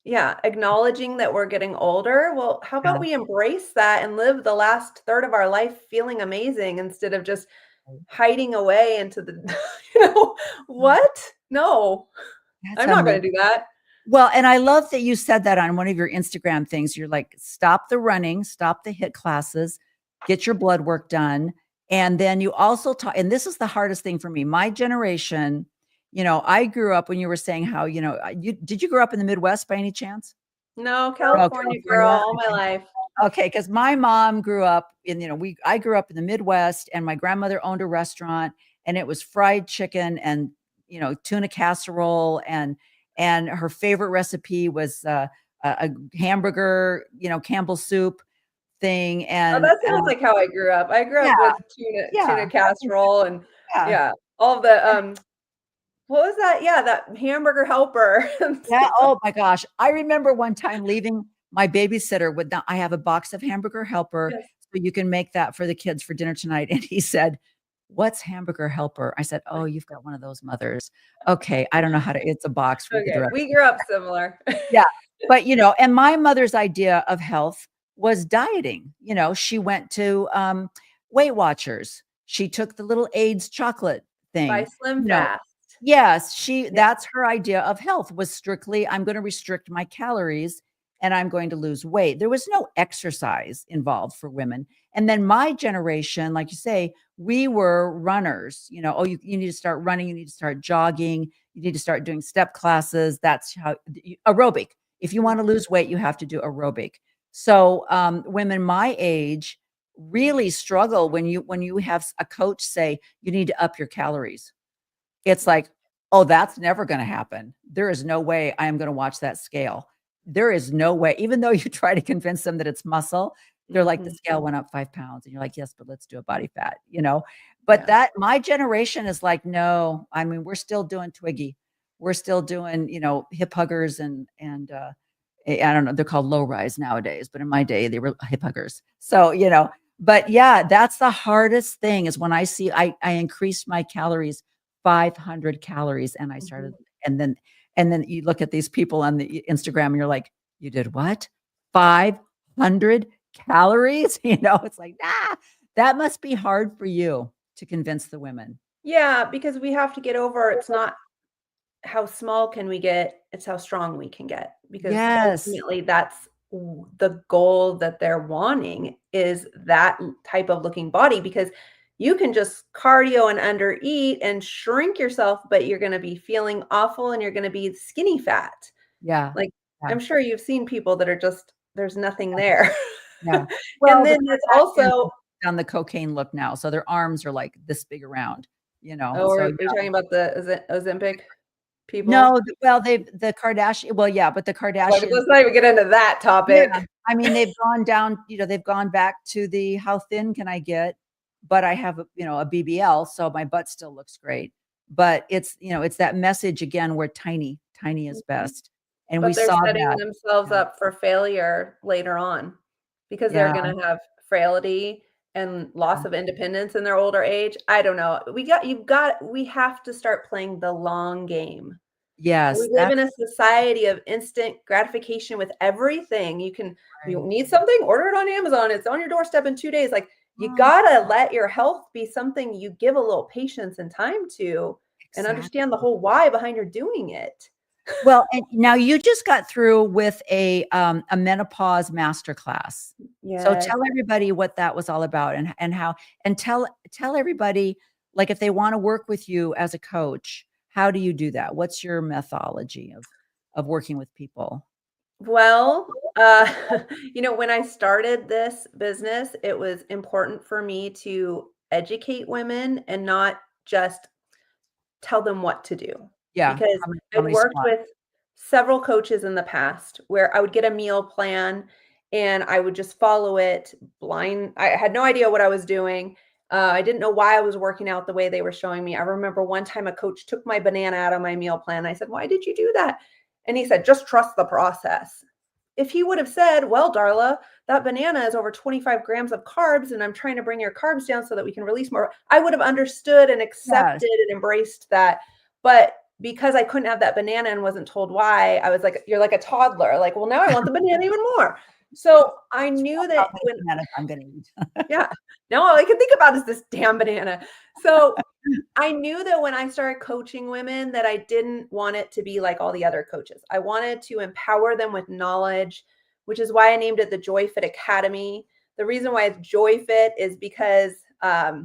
yeah, acknowledging that we're getting older. Well, how about Yeah. we embrace that and live the last third of our life feeling amazing instead of just hiding away into the what? No, That's I'm not gonna amazing. do that. Well, and I love that you said that on one of your Instagram things. You're like, stop the running, stop the hit classes, get your blood work done. And then you also talk, and this is the hardest thing for me. My generation, I grew up when you were saying how, did you grow up in the Midwest by any chance? No, Oh, California girl California. all my life. Okay, because my mom grew up I grew up in the Midwest, and my grandmother owned a restaurant, and it was fried chicken and tuna casserole, and her favorite recipe was a hamburger, Campbell's soup thing, Oh, and that sounds like how I grew up. I grew yeah, up with tuna yeah, casserole and yeah. yeah, all of the, what was that? Yeah, that hamburger helper and Yeah, stuff. oh my gosh. I remember one time leaving my babysitter with I have a box of hamburger helper, Yes. so you can make that for the kids for dinner tonight. And he said, "What's hamburger helper?" I said, "Oh, you've got one of those mothers." Okay, I don't know how to it's a box, read the Okay, directions. we grew up similar. Yeah. But, and my mother's idea of health was dieting. She went to Weight Watchers. She took the little AIDS chocolate By thing. Slim You know, Fast. Yes, Yeah. that's her idea of health was strictly, I'm going to restrict my calories and I'm going to lose weight. There was no exercise involved for women. And then my generation, like you say, we were runners. Oh, you need to start running, you need to start jogging, you need to start doing step classes. That's how aerobic. If you want to lose weight, you have to do aerobic. So women my age really struggle when you have a coach say you need to up your calories. It's like, oh, that's never going to happen. There is no way I am going to watch that scale. There is no way. Even though you try to convince them that it's muscle, they're like, the Mhm. scale went up 5 pounds. And you're like, yes, but let's do a body fat. But Yeah. that my generation is like, no, I mean, we're still doing Twiggy. We're still doing, hip huggers and I don't know, they're called low rise nowadays, but in my day they were hip huggers. So, but yeah, that's the hardest thing is when I increased my calories 500 calories and I started, Mhm. and then you look at these people on the Instagram and you're like, you did what? 500 calories? It's like, that must be hard for you to convince the women. Yeah, because we have to get over it's not how small can we get, it's how strong we can get, because Yes. ultimately that's the goal that they're wanting is that type of looking body, because you can just cardio and undereat and shrink yourself, but you're going to be feeling awful and you're going to be skinny fat. Yeah. Like, Yeah. I'm sure you've seen people that are just there's nothing there. Yeah. And Well, the then it's Kardashians also, have done the cocaine look now, so their arms are like this big around. oh, So are you talking about the Ozempic no, people? the Kardashian, well, yeah, but the Like, Kardashians, let's not even get into that yeah, topic. I mean, they've gone down, they've gone back to the how thin can I get? But I have a BBL, so my butt still looks great. But it's that message again where tiny, tiny is Mhm. best. And we But they're saw setting that. themselves Yeah. up for failure later on because they're Yeah. gonna have frailty and loss Yeah. of independence in their older age. I don't know. We have to start playing the long game. We Yes, live in that's a society of instant gratification with everything. You right. need something, order it on Amazon. It's on your doorstep in 2 days. Like, you Oh, gotta let your health be something you give a little patience and time to and understand the exactly. whole why behind your doing it. Well, and now you just got through with a menopause masterclass. So Yes. tell everybody what that was all about and how, and tell everybody, like, if they want to work with you as a coach, how do you do that? What's your methodology of working with people? Well, when I started this business, it was important for me to educate women and not just tell them what to do. Yeah. Because How I'd many worked squats? with several coaches in the past where I would get a meal plan and I would just follow it blind. I had no idea what I was doing. I didn't know why I was working out the way they were showing me. I remember one time a coach took my banana out of my meal plan. I said, "Why did you do that?" And he said, "Just trust the process." If he would have said, "Well, Darla, that banana is over 25 grams of carbs, and I'm trying to bring your carbs down so that we can release more," I would have understood and Yes. accepted and embraced that. But because I couldn't have that banana and wasn't told why, I was like, "You're like a toddler." Like, "Well, now I want the banana even more." So I knew How that many when bananas I'm gonna eat. yeah, now all I can think about is this damn banana. So I knew that when I started coaching women that I didn't want it to be like all the other coaches. I wanted to empower them with knowledge, which is why I named it the Joy Fit Academy. The reason why it's Joy Fit is because I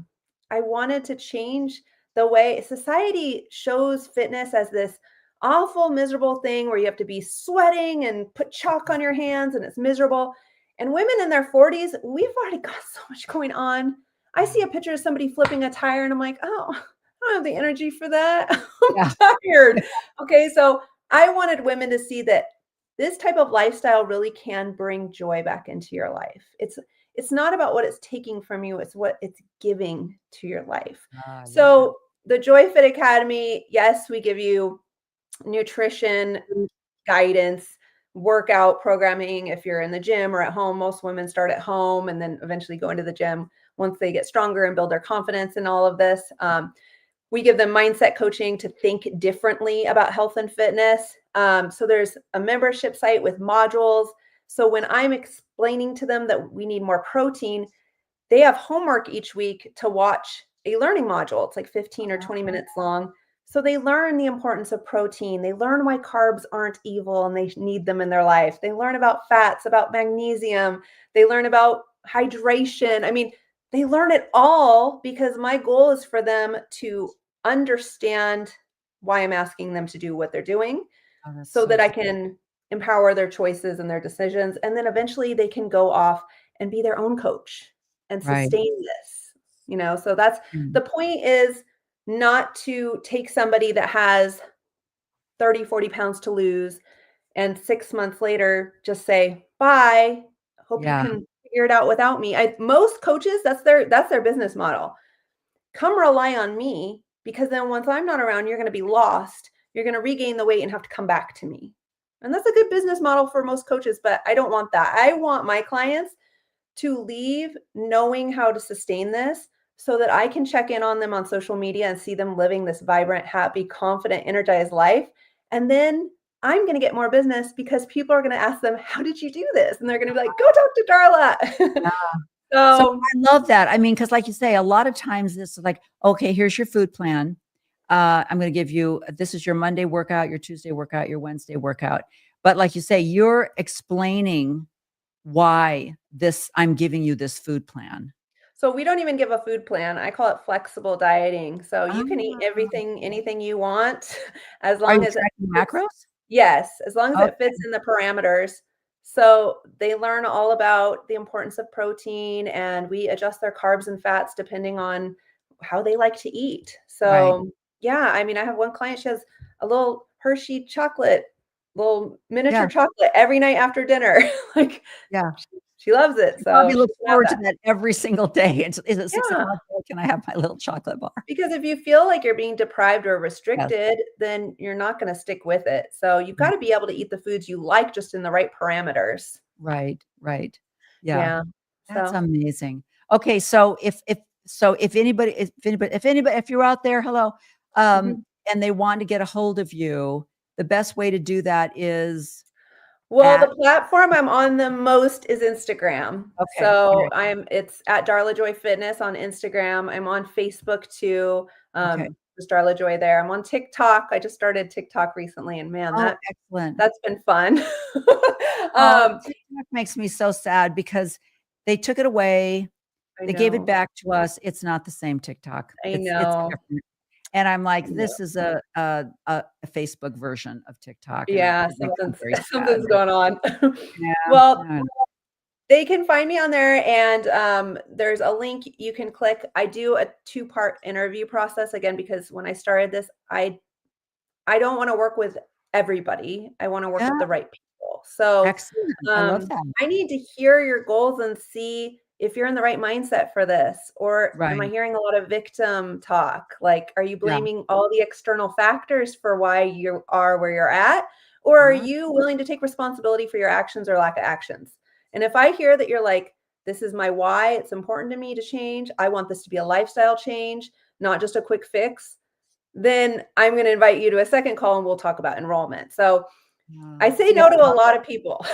wanted to change the way society shows fitness as this awful, miserable thing where you have to be sweating and put chalk on your hands and it's miserable. And women in their 40s, we've already got so much going on. I see a picture of somebody flipping a tire and I'm like, oh, I don't have the energy for that. Yeah. I'm tired. Okay, so I wanted women to see that this type of lifestyle really can bring joy back into your life. It's not about what it's taking from you, it's what it's giving to your life. I love that. So the Joy Fit Academy, yes, we give you nutrition guidance, workout programming if you're in the gym or at home. Most women start at home and then eventually go into the gym once they get stronger and build their confidence in all of this. We give them mindset coaching to think differently about health and fitness. So there's a membership site with modules. So when I'm explaining to them that we need more protein, they have homework each week to watch a learning module. It's like 15 or 20 minutes long. So they learn the importance of protein. They learn why carbs aren't evil and they need them in their life. They learn about fats, about magnesium. They learn about hydration. I mean, they learn it all because my goal is for them to understand why I'm asking them to do what they're doing Oh, that's so so that I true. can empower their choices and their decisions. And then eventually they can go off and be their own coach and Right. sustain this, So that's Mm. the point is not to take somebody that has 30, 40 pounds to lose and 6 months later just say, bye. Hope you Yeah. can figure it out without me. Most coaches, that's their business model. Come rely on me because then once I'm not around, you're going to be lost. You're going to regain the weight and have to come back to me. And that's a good business model for most coaches, but I don't want that. I want my clients to leave knowing how to sustain this so that I can check in on them on social media and see them living this vibrant, happy, confident, energized life. And then I'm going to get more business because people are going to ask them, how did you do this? And they're going to be like, go talk to Darla. So So I love that. I mean, because like you say, a lot of times this is like, okay, here's your food plan. I'm going to give you, this is your Monday workout, your Tuesday workout, your Wednesday workout. But like you say, you're explaining why I'm giving you this food plan. So we don't even give a food plan. I call it flexible dieting. So you can eat Ah, everything, anything you want, as are long you as it tracking fits. macros? Yes, as long as it Okay, fits in the parameters. So they learn all about the importance of protein and we adjust their carbs and fats depending on how they like to eat. right. So yeah, I mean, I have one client, she has a little Hershey chocolate, little miniature Yeah, chocolate every night after dinner. Like yeah. she loves it. She So probably she looks can have forward to that. that every single day. Is it Yeah. 6 o'clock? Can I have my little chocolate bar? Because if you feel like you're being deprived or Yes. restricted, then you're not gonna stick with it. So you've Mm, gotta be able to eat the foods you like just in the right parameters. right, right. Yeah. Yeah. That's So amazing. Okay, so if you're out there, hello, mhm. and they want to get a hold of you, the best way to do that is Well, at the platform I'm on the most is Instagram. okay, all So right, it's at Darla Joy Fitness on Instagram. I'm on Facebook too. okay. Just Darla Joy there. I'm on TikTok. I just started TikTok recently and man, Oh, excellent. that's been fun. Oh, Um, TikTok makes me so sad because they took it away. I They gave it know. back to us. It's not the same TikTok. I It's know. different. And I'm I like, know. this is a Facebook version of TikTok, and Yeah, it makes me very sad. something's going on. Yeah, Well, I know. they can find me on there, and there's a link you can click. I do a two-part interview process again because when I started this, I don't want to work with everybody. I want to work Yeah, with the right people. So excellent. I love that. I need to hear your goals and see if you're in the right mindset for this, or am I Right. hearing a lot of victim talk? Like, are you Yeah. blaming all the external factors for why you are where you're at? Or are Ah, you willing to take responsibility for your actions or lack of actions? And if I hear that you're like, this is my why, it's important to me to change, I want this to be a lifestyle change, not just a quick fix, then I'm going to invite you to a second call and we'll talk about enrollment. So I say see, I no to a love lot of people.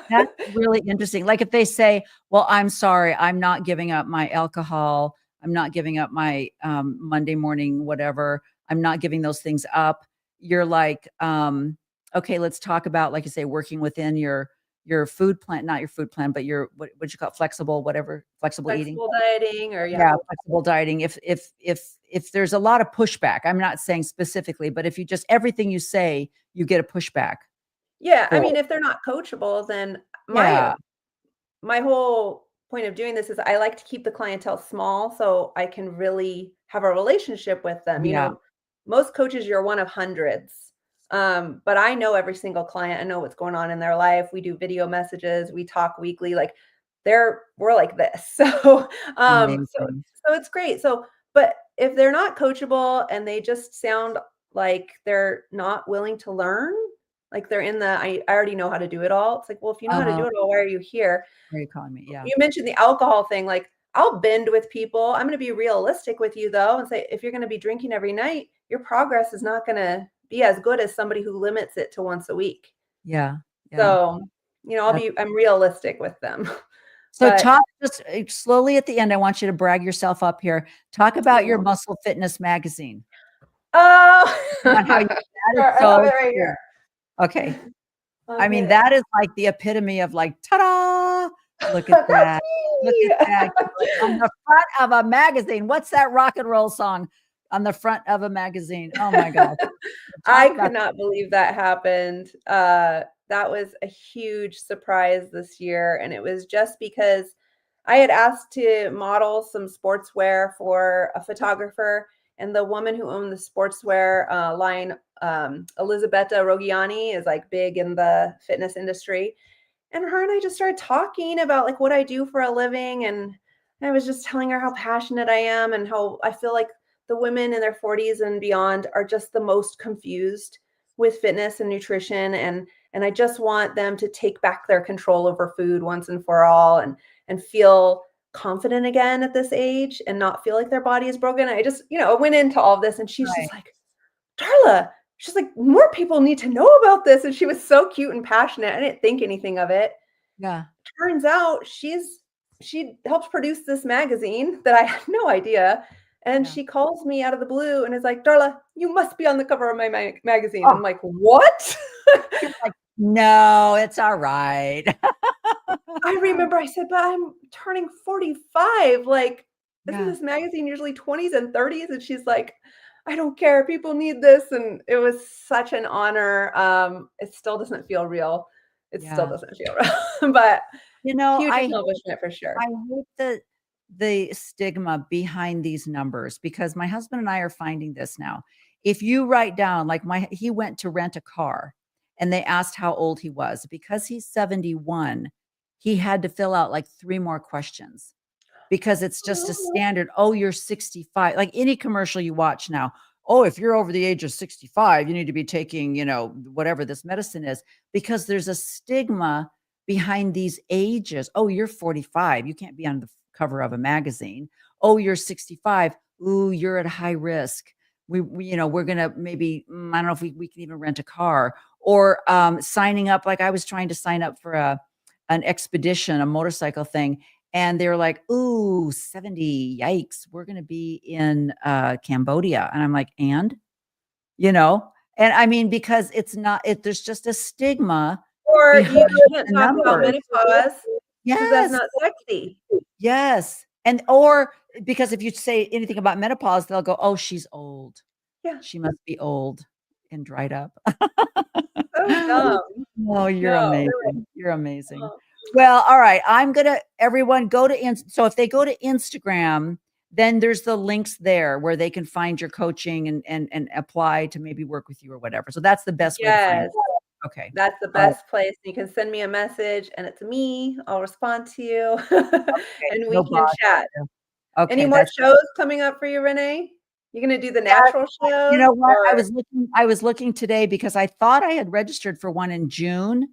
that's really interesting. Like if they say, "Well, I'm sorry, I'm not giving up my alcohol. I'm not giving up my Monday morning whatever. I'm not giving those things up." You're like, "Okay, let's talk about, like you say, working within your food plan, not your food plan, but your what you call it, flexible, whatever, flexible eating." Flexible dieting or yeah. Yeah, flexible dieting. If there's a lot of pushback, I'm not saying specifically, but if you just everything you say, you get a pushback Yeah, I for. mean, if they're not coachable, then Yeah, my whole point of doing this is I like to keep the clientele small so I can really have a relationship with them. yeah. Most coaches, you're one of hundreds. But I know every single client. I know what's going on in their life. We do video messages, we talk weekly. Like we're like this. Amazing. So it's great. So, but if they're not coachable and they just sound like they're not willing to learn, like they're in the I already know how to do it all. It's like, well, if you know how to Uh-huh. do it all, why are you here? Are you calling me? Yeah. You mentioned the alcohol thing. Like, I'll bend with people. I'm going to be realistic with you though and say, if you're going to be drinking every night, your progress is not going to be as good as somebody who limits it to once a week. Yeah. Yeah. So, That's I'm realistic with them. so But talk just slowly at the end. I want you to brag yourself up here. Talk about your oh, Muscle Fitness magazine. On how you, Oh, that is sure, I have so it right true. here. Okay. I mean, Okay. that is like the epitome of like, ta-da! Look at That's that. Look at me. that. Like on the front of a magazine. What's that rock and roll song on the front of a magazine? Oh my gosh. I Talk could about not believe that happened. That was a huge surprise this year, and it was just because I had asked to model some sportswear for a photographer, and the woman who owned the sportswear line, Elisabetta Rogiani, is like big in the fitness industry. And her and I just started talking about like what I do for a living. And I was just telling her how passionate I am and how I feel like the women in their 40s and beyond are just the most confused with fitness and nutrition. And I just want them to take back their control over food once and for all and feel confident again at this age and not feel like their body is broken. I just, I went into all of this and she's right. just like, Darla, she's like, more people need to know about this. And she was so cute and passionate. I didn't think anything of it. Yeah. Turns out she helps produce this magazine that I had no idea. And Yeah. she calls me out of the blue and is like, Darla, you must be on the cover of my magazine. Oh, I'm like, what? you're like, no, it's all right. I remember I said, but I'm turning 45. Like, isn't Yeah. this magazine usually 20s and 30s? And she's like, I don't care. People need this. And it was such an honor. It still doesn't feel real. It still Yeah. doesn't feel real, but huge I accomplishment for sure. I hate the stigma behind these numbers because my husband and I are finding this now. If you write down like he went to rent a car and they asked how old he was because he's 71, he had to fill out like 3 more questions because it's just a standard, oh, you're 65. Like any commercial you watch now, oh, if you're over the age of 65, you need to be taking, whatever this medicine is, because there's a stigma behind these ages. Oh, you're 45. You can't be on the cover of a magazine. Oh, you're 65. Ooh, you're at high risk. We're going to maybe, I don't know if we can even rent a car or signing up. Like I was trying to sign up for an expedition, a motorcycle thing. And they're like, ooh, 70, yikes, we're going to be in Cambodia. And I'm like, you know, and I mean, because there's just a stigma Or behind you can't the talk about numbers. menopause because that's Yes. not sexy. Yes. And, or because if you say anything about menopause, they'll go, oh, she's old. Yeah, She must be old and dried up. so dumb. Oh, you're No. amazing. You're amazing. Oh, Well, all right. Everyone go to, so if they go to Instagram, then there's the links there where they can find your coaching and apply to maybe work with you or whatever. So that's the best way to find yes. it. Okay. That's the All right. best place. You can send me a message and it's me. I'll respond to you Okay. and No we can bother. chat. Any Okay. more That's shows coming up for you, Renee? You gonna do the yeah. natural You shows know what? or I was looking today because I thought I had registered for one in June.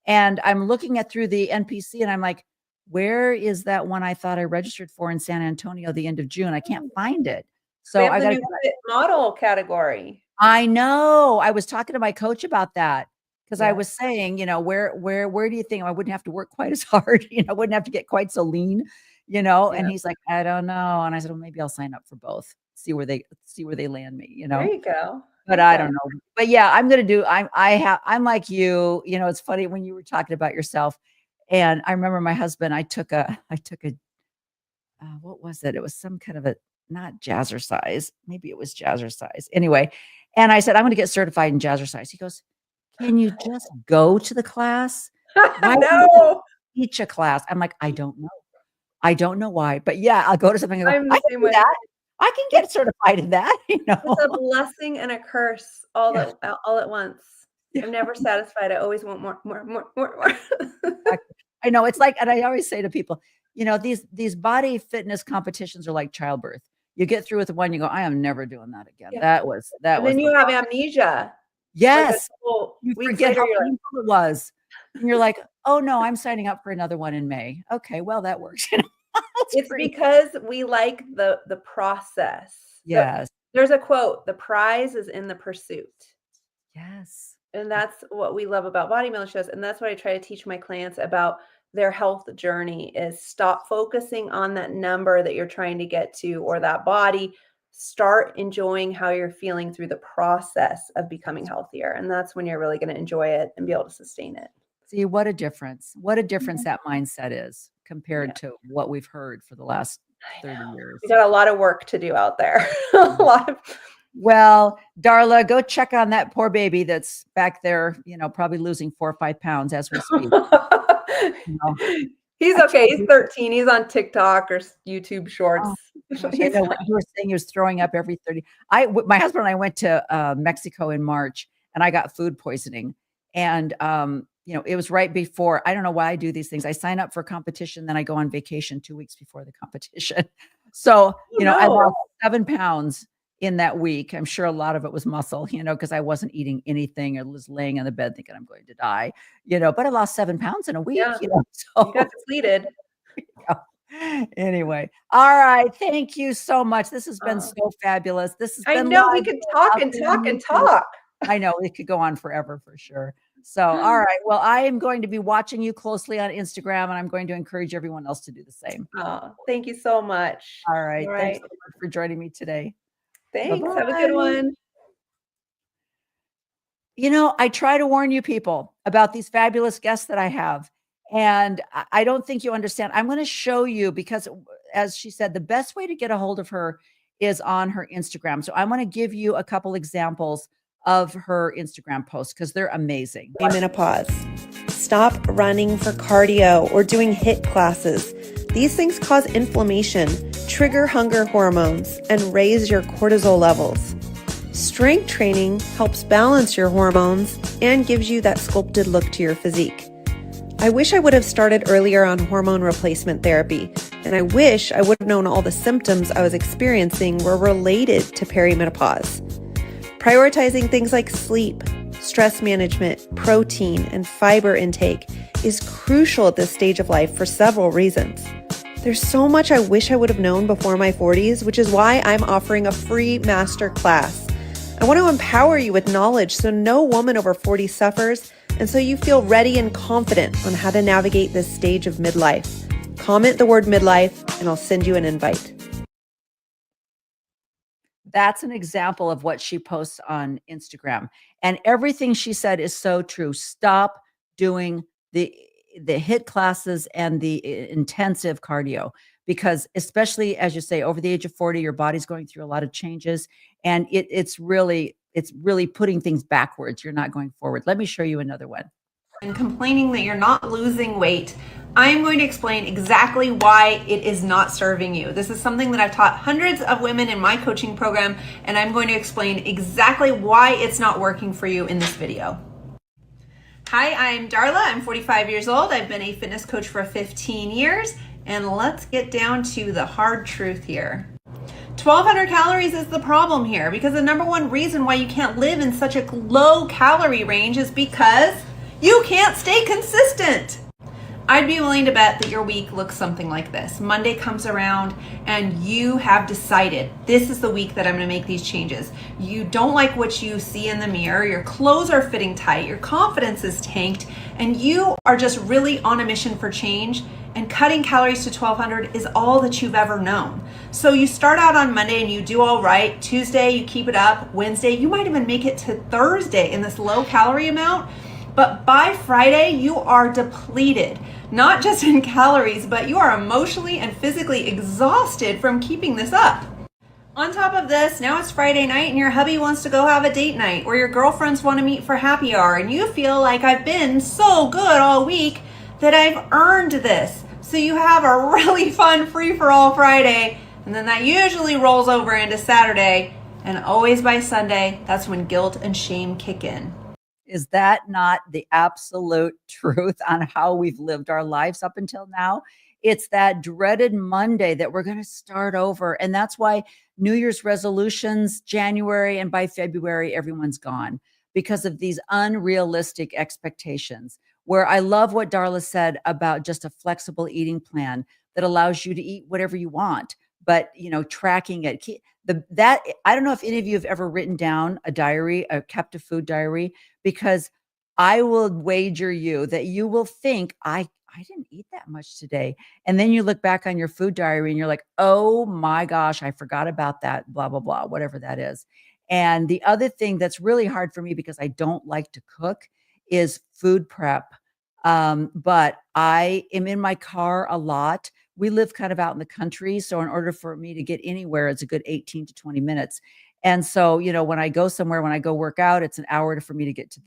And I'm looking at through the NPC and I'm like, where is that one I thought I registered for in San Antonio the end of June? I can't find it. we So have I the got to new fit model category? I know. I was talking to my coach about that because I Yes. was saying, where do you think I wouldn't have to work quite as hard? I wouldn't have to get quite so lean, Yeah. And he's like, I don't know. And I said, well, maybe I'll sign up for both. See where they land me, There you go. But I Okay. don't know. But yeah, I'm like you, it's funny when you were talking about yourself. And I remember my husband, I took a what was it? It was some kind of a not jazzercise. Maybe it was jazzercise. Anyway, and I said, I'm going to get certified in jazzercise. He goes, can you just go to the class? Why do you No, teach a class? I'm like, I don't know. I don't know why, but yeah, I'll go to something and go, I'm I the can same do way. that. I can get certified in that, It's a blessing and a curse Yeah. all at once. Yeah. I'm never satisfied. I always want more, more, more, more, more. Exactly. I know it's like, and I always say to people, these body fitness competitions are like childbirth. You get through with one, you go, I am never doing that again. Yeah. That was And then the you have rough. amnesia. Like a Yes. couple You weeks forget later, how you're like, painful it was. And you're like, oh no, I'm signing up for another one in May. Okay, well, that works. That's it's great. because we like the process. Yes. There's a quote, the prize is in the pursuit. Yes. And that's what we love about body mill shows. And that's what I try to teach my clients about their health journey is stop focusing on that number that you're trying to get to or that body. start enjoying how you're feeling through the process of becoming healthier. And that's when you're really going to enjoy it and be able to sustain it. See, what a difference. What a difference that mindset is compared Yeah. to what we've heard for the last 30 years. We got a lot of work to do out there. A lot of Well, Darla, go check on that poor baby that's back there, probably losing 4 or 5 pounds as we speak. He's okay. He's 13. He's on TikTok or YouTube Shorts. Oh, gosh, I know when you were saying he was throwing up every 30. My husband and I went to Mexico in March, and I got food poisoning. And it was right before. I don't know why I do these things. I sign up for a competition, then I go on vacation 2 weeks before the competition. So I lost 7 pounds in that week. I'm sure a lot of it was muscle, because I wasn't eating anything. I was laying on the bed thinking I'm going to die, but I lost 7 pounds in a week. Yeah. So You got depleted. Anyway, all right. Thank you so much. This has been so fabulous. This has been we could talk and talk and talk. I know it could go on forever for sure. So, all right. Well, I am going to be watching you closely on Instagram, and I'm going to encourage everyone else to do the same. Oh, thank you so much. All right. Thanks so much for joining me today. Thanks. Bye-bye. Have a good one. I try to warn you people about these fabulous guests that I have. And I don't think you understand. I'm going to show you because, as she said, the best way to get a hold of her is on her Instagram. So I want to give you a couple examples of her Instagram posts because they're amazing. Perimenopause. Stop running for cardio or doing HIIT classes. These things cause inflammation, trigger hunger hormones, and raise your cortisol levels. Strength training helps balance your hormones and gives you that sculpted look to your physique. I wish I would have started earlier on hormone replacement therapy, and I wish I would have known all the symptoms I was experiencing were related to perimenopause. Prioritizing things like sleep, stress management, protein, and fiber intake is crucial at this stage of life for several reasons. There's so much I wish I would have known before my 40s, which is why I'm offering a free master class. I want to empower you with knowledge so no woman over 40 suffers, and so you feel ready and confident on how to navigate this stage of midlife. Comment the word midlife, and I'll send you an invite. That's an example of what she posts on Instagram. And everything she said is so true. Stop doing the HIIT classes and the intensive cardio, because especially as you say, over the age of 40, your body's going through a lot of changes, and it's really putting things backwards. You're not going forward. Let me show you another one. And complaining that you're not losing weight, I'm going to explain exactly why it is not serving you. This is something that I've taught hundreds of women in my coaching program, and I'm going to explain exactly why it's not working for you in this video. Hi, I'm Darla. I'm 45 years old. I've been a fitness coach for 15 years, and let's get down to the hard truth here. 1,200 calories is the problem here, because the number one reason why you can't live in such a low calorie range is because you can't stay consistent. I'd be willing to bet that your week looks something like this. Monday comes around and you have decided this is the week that I'm going to make these changes. You don't like what you see in the mirror. Your clothes are fitting tight. Your confidence is tanked, and you are just really on a mission for change. And cutting calories to 1,200 is all that you've ever known. So you start out on Monday and you do all right. Tuesday, you keep it up. Wednesday, you might even make it to Thursday in this low calorie amount. But by Friday, you are depleted, not just in calories, but you are emotionally and physically exhausted from keeping this up. On top of this, now it's Friday night and your hubby wants to go have a date night, or your girlfriends want to meet for happy hour, and you feel like I've been so good all week that I've earned this. So you have a really fun free-for-all Friday, and then that usually rolls over into Saturday, and always by Sunday, that's when guilt and shame kick in. Is that not the absolute truth on how we've lived our lives up until now? It's that dreaded Monday that we're going to start over. And that's why New Year's resolutions, January, and by February, everyone's gone because of these unrealistic expectations. Where I love what Darla said about just a flexible eating plan that allows you to eat whatever you want, but tracking it. That I don't know if any of you have ever written down a diary, kept a food diary, because I will wager you that you will think I I didn't eat that much today. And then you look back on your food diary and you're like, oh my gosh, I forgot about that, blah, blah, blah, whatever that is. And the other thing that's really hard for me because I don't like to cook is food prep. But I am in my car a lot. We live kind of out in the country. So in order for me to get anywhere, it's a good 18 to 20 minutes. And so, when I go somewhere, when I go work out, it's an hour for me to get to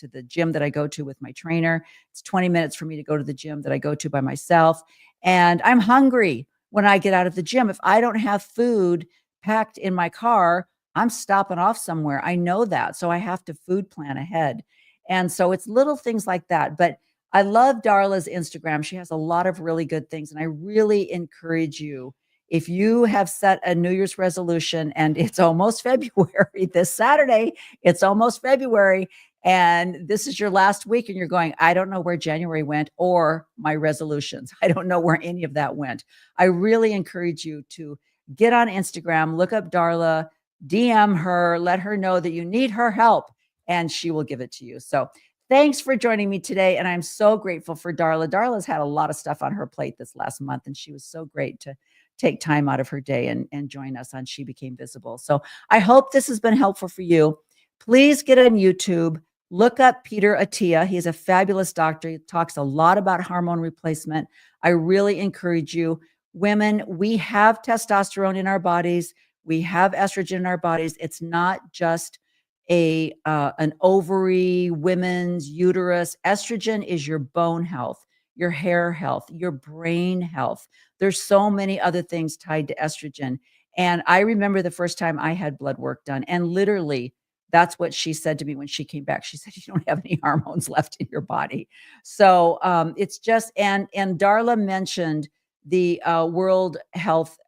the gym that I go to with my trainer. It's 20 minutes for me to go to the gym that I go to by myself. And I'm hungry when I get out of the gym. If I don't have food packed in my car, I'm stopping off somewhere. I know that. So I have to food plan ahead. And so it's little things like that. But I love Darla's Instagram. She has a lot of really good things. And I really encourage you, if you have set a New Year's resolution and it's almost February, this Saturday, it's almost February, and this is your last week and you're going, I don't know where January went or my resolutions. I don't know where any of that went. I really encourage you to get on Instagram, look up Darla, DM her, let her know that you need her help, and she will give it to you. So thanks for joining me today. And I'm so grateful for Darla. Darla's had a lot of stuff on her plate this last month, and she was so great to take time out of her day and join us on She Became Visible. So I hope this has been helpful for you. Please get on YouTube, look up Peter Attia. He's a fabulous doctor. He talks a lot about hormone replacement. I really encourage you. Women, we have testosterone in our bodies. We have estrogen in our bodies. It's not just an ovary, women's uterus. Estrogen is your bone health, your hair health, your brain health. There's so many other things tied to estrogen. And I remember the first time I had blood work done, and literally that's what she said to me when she came back. She said, you don't have any hormones left in your body. So it's just, and Darla mentioned the World Health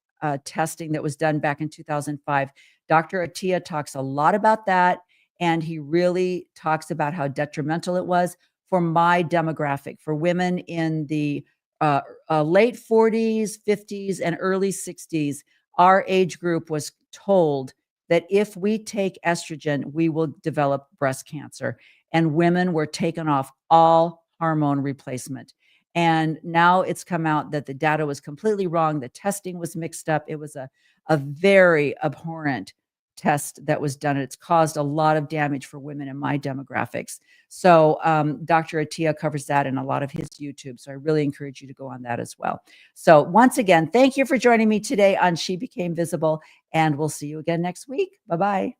testing that was done back in 2005. Dr. Attia talks a lot about that. And he really talks about how detrimental it was for my demographic, for women in the late 40s, 50s, and early 60s. Our age group was told that if we take estrogen, we will develop breast cancer. And women were taken off all hormone replacement. And now it's come out that the data was completely wrong. The testing was mixed up. It was a very abhorrent test that was done. It's caused a lot of damage for women in my demographics. So Dr. Attia covers that in a lot of his YouTube. So I really encourage you to go on that as well. So once again, thank you for joining me today on She Became Visible, and we'll see you again next week. Bye-bye.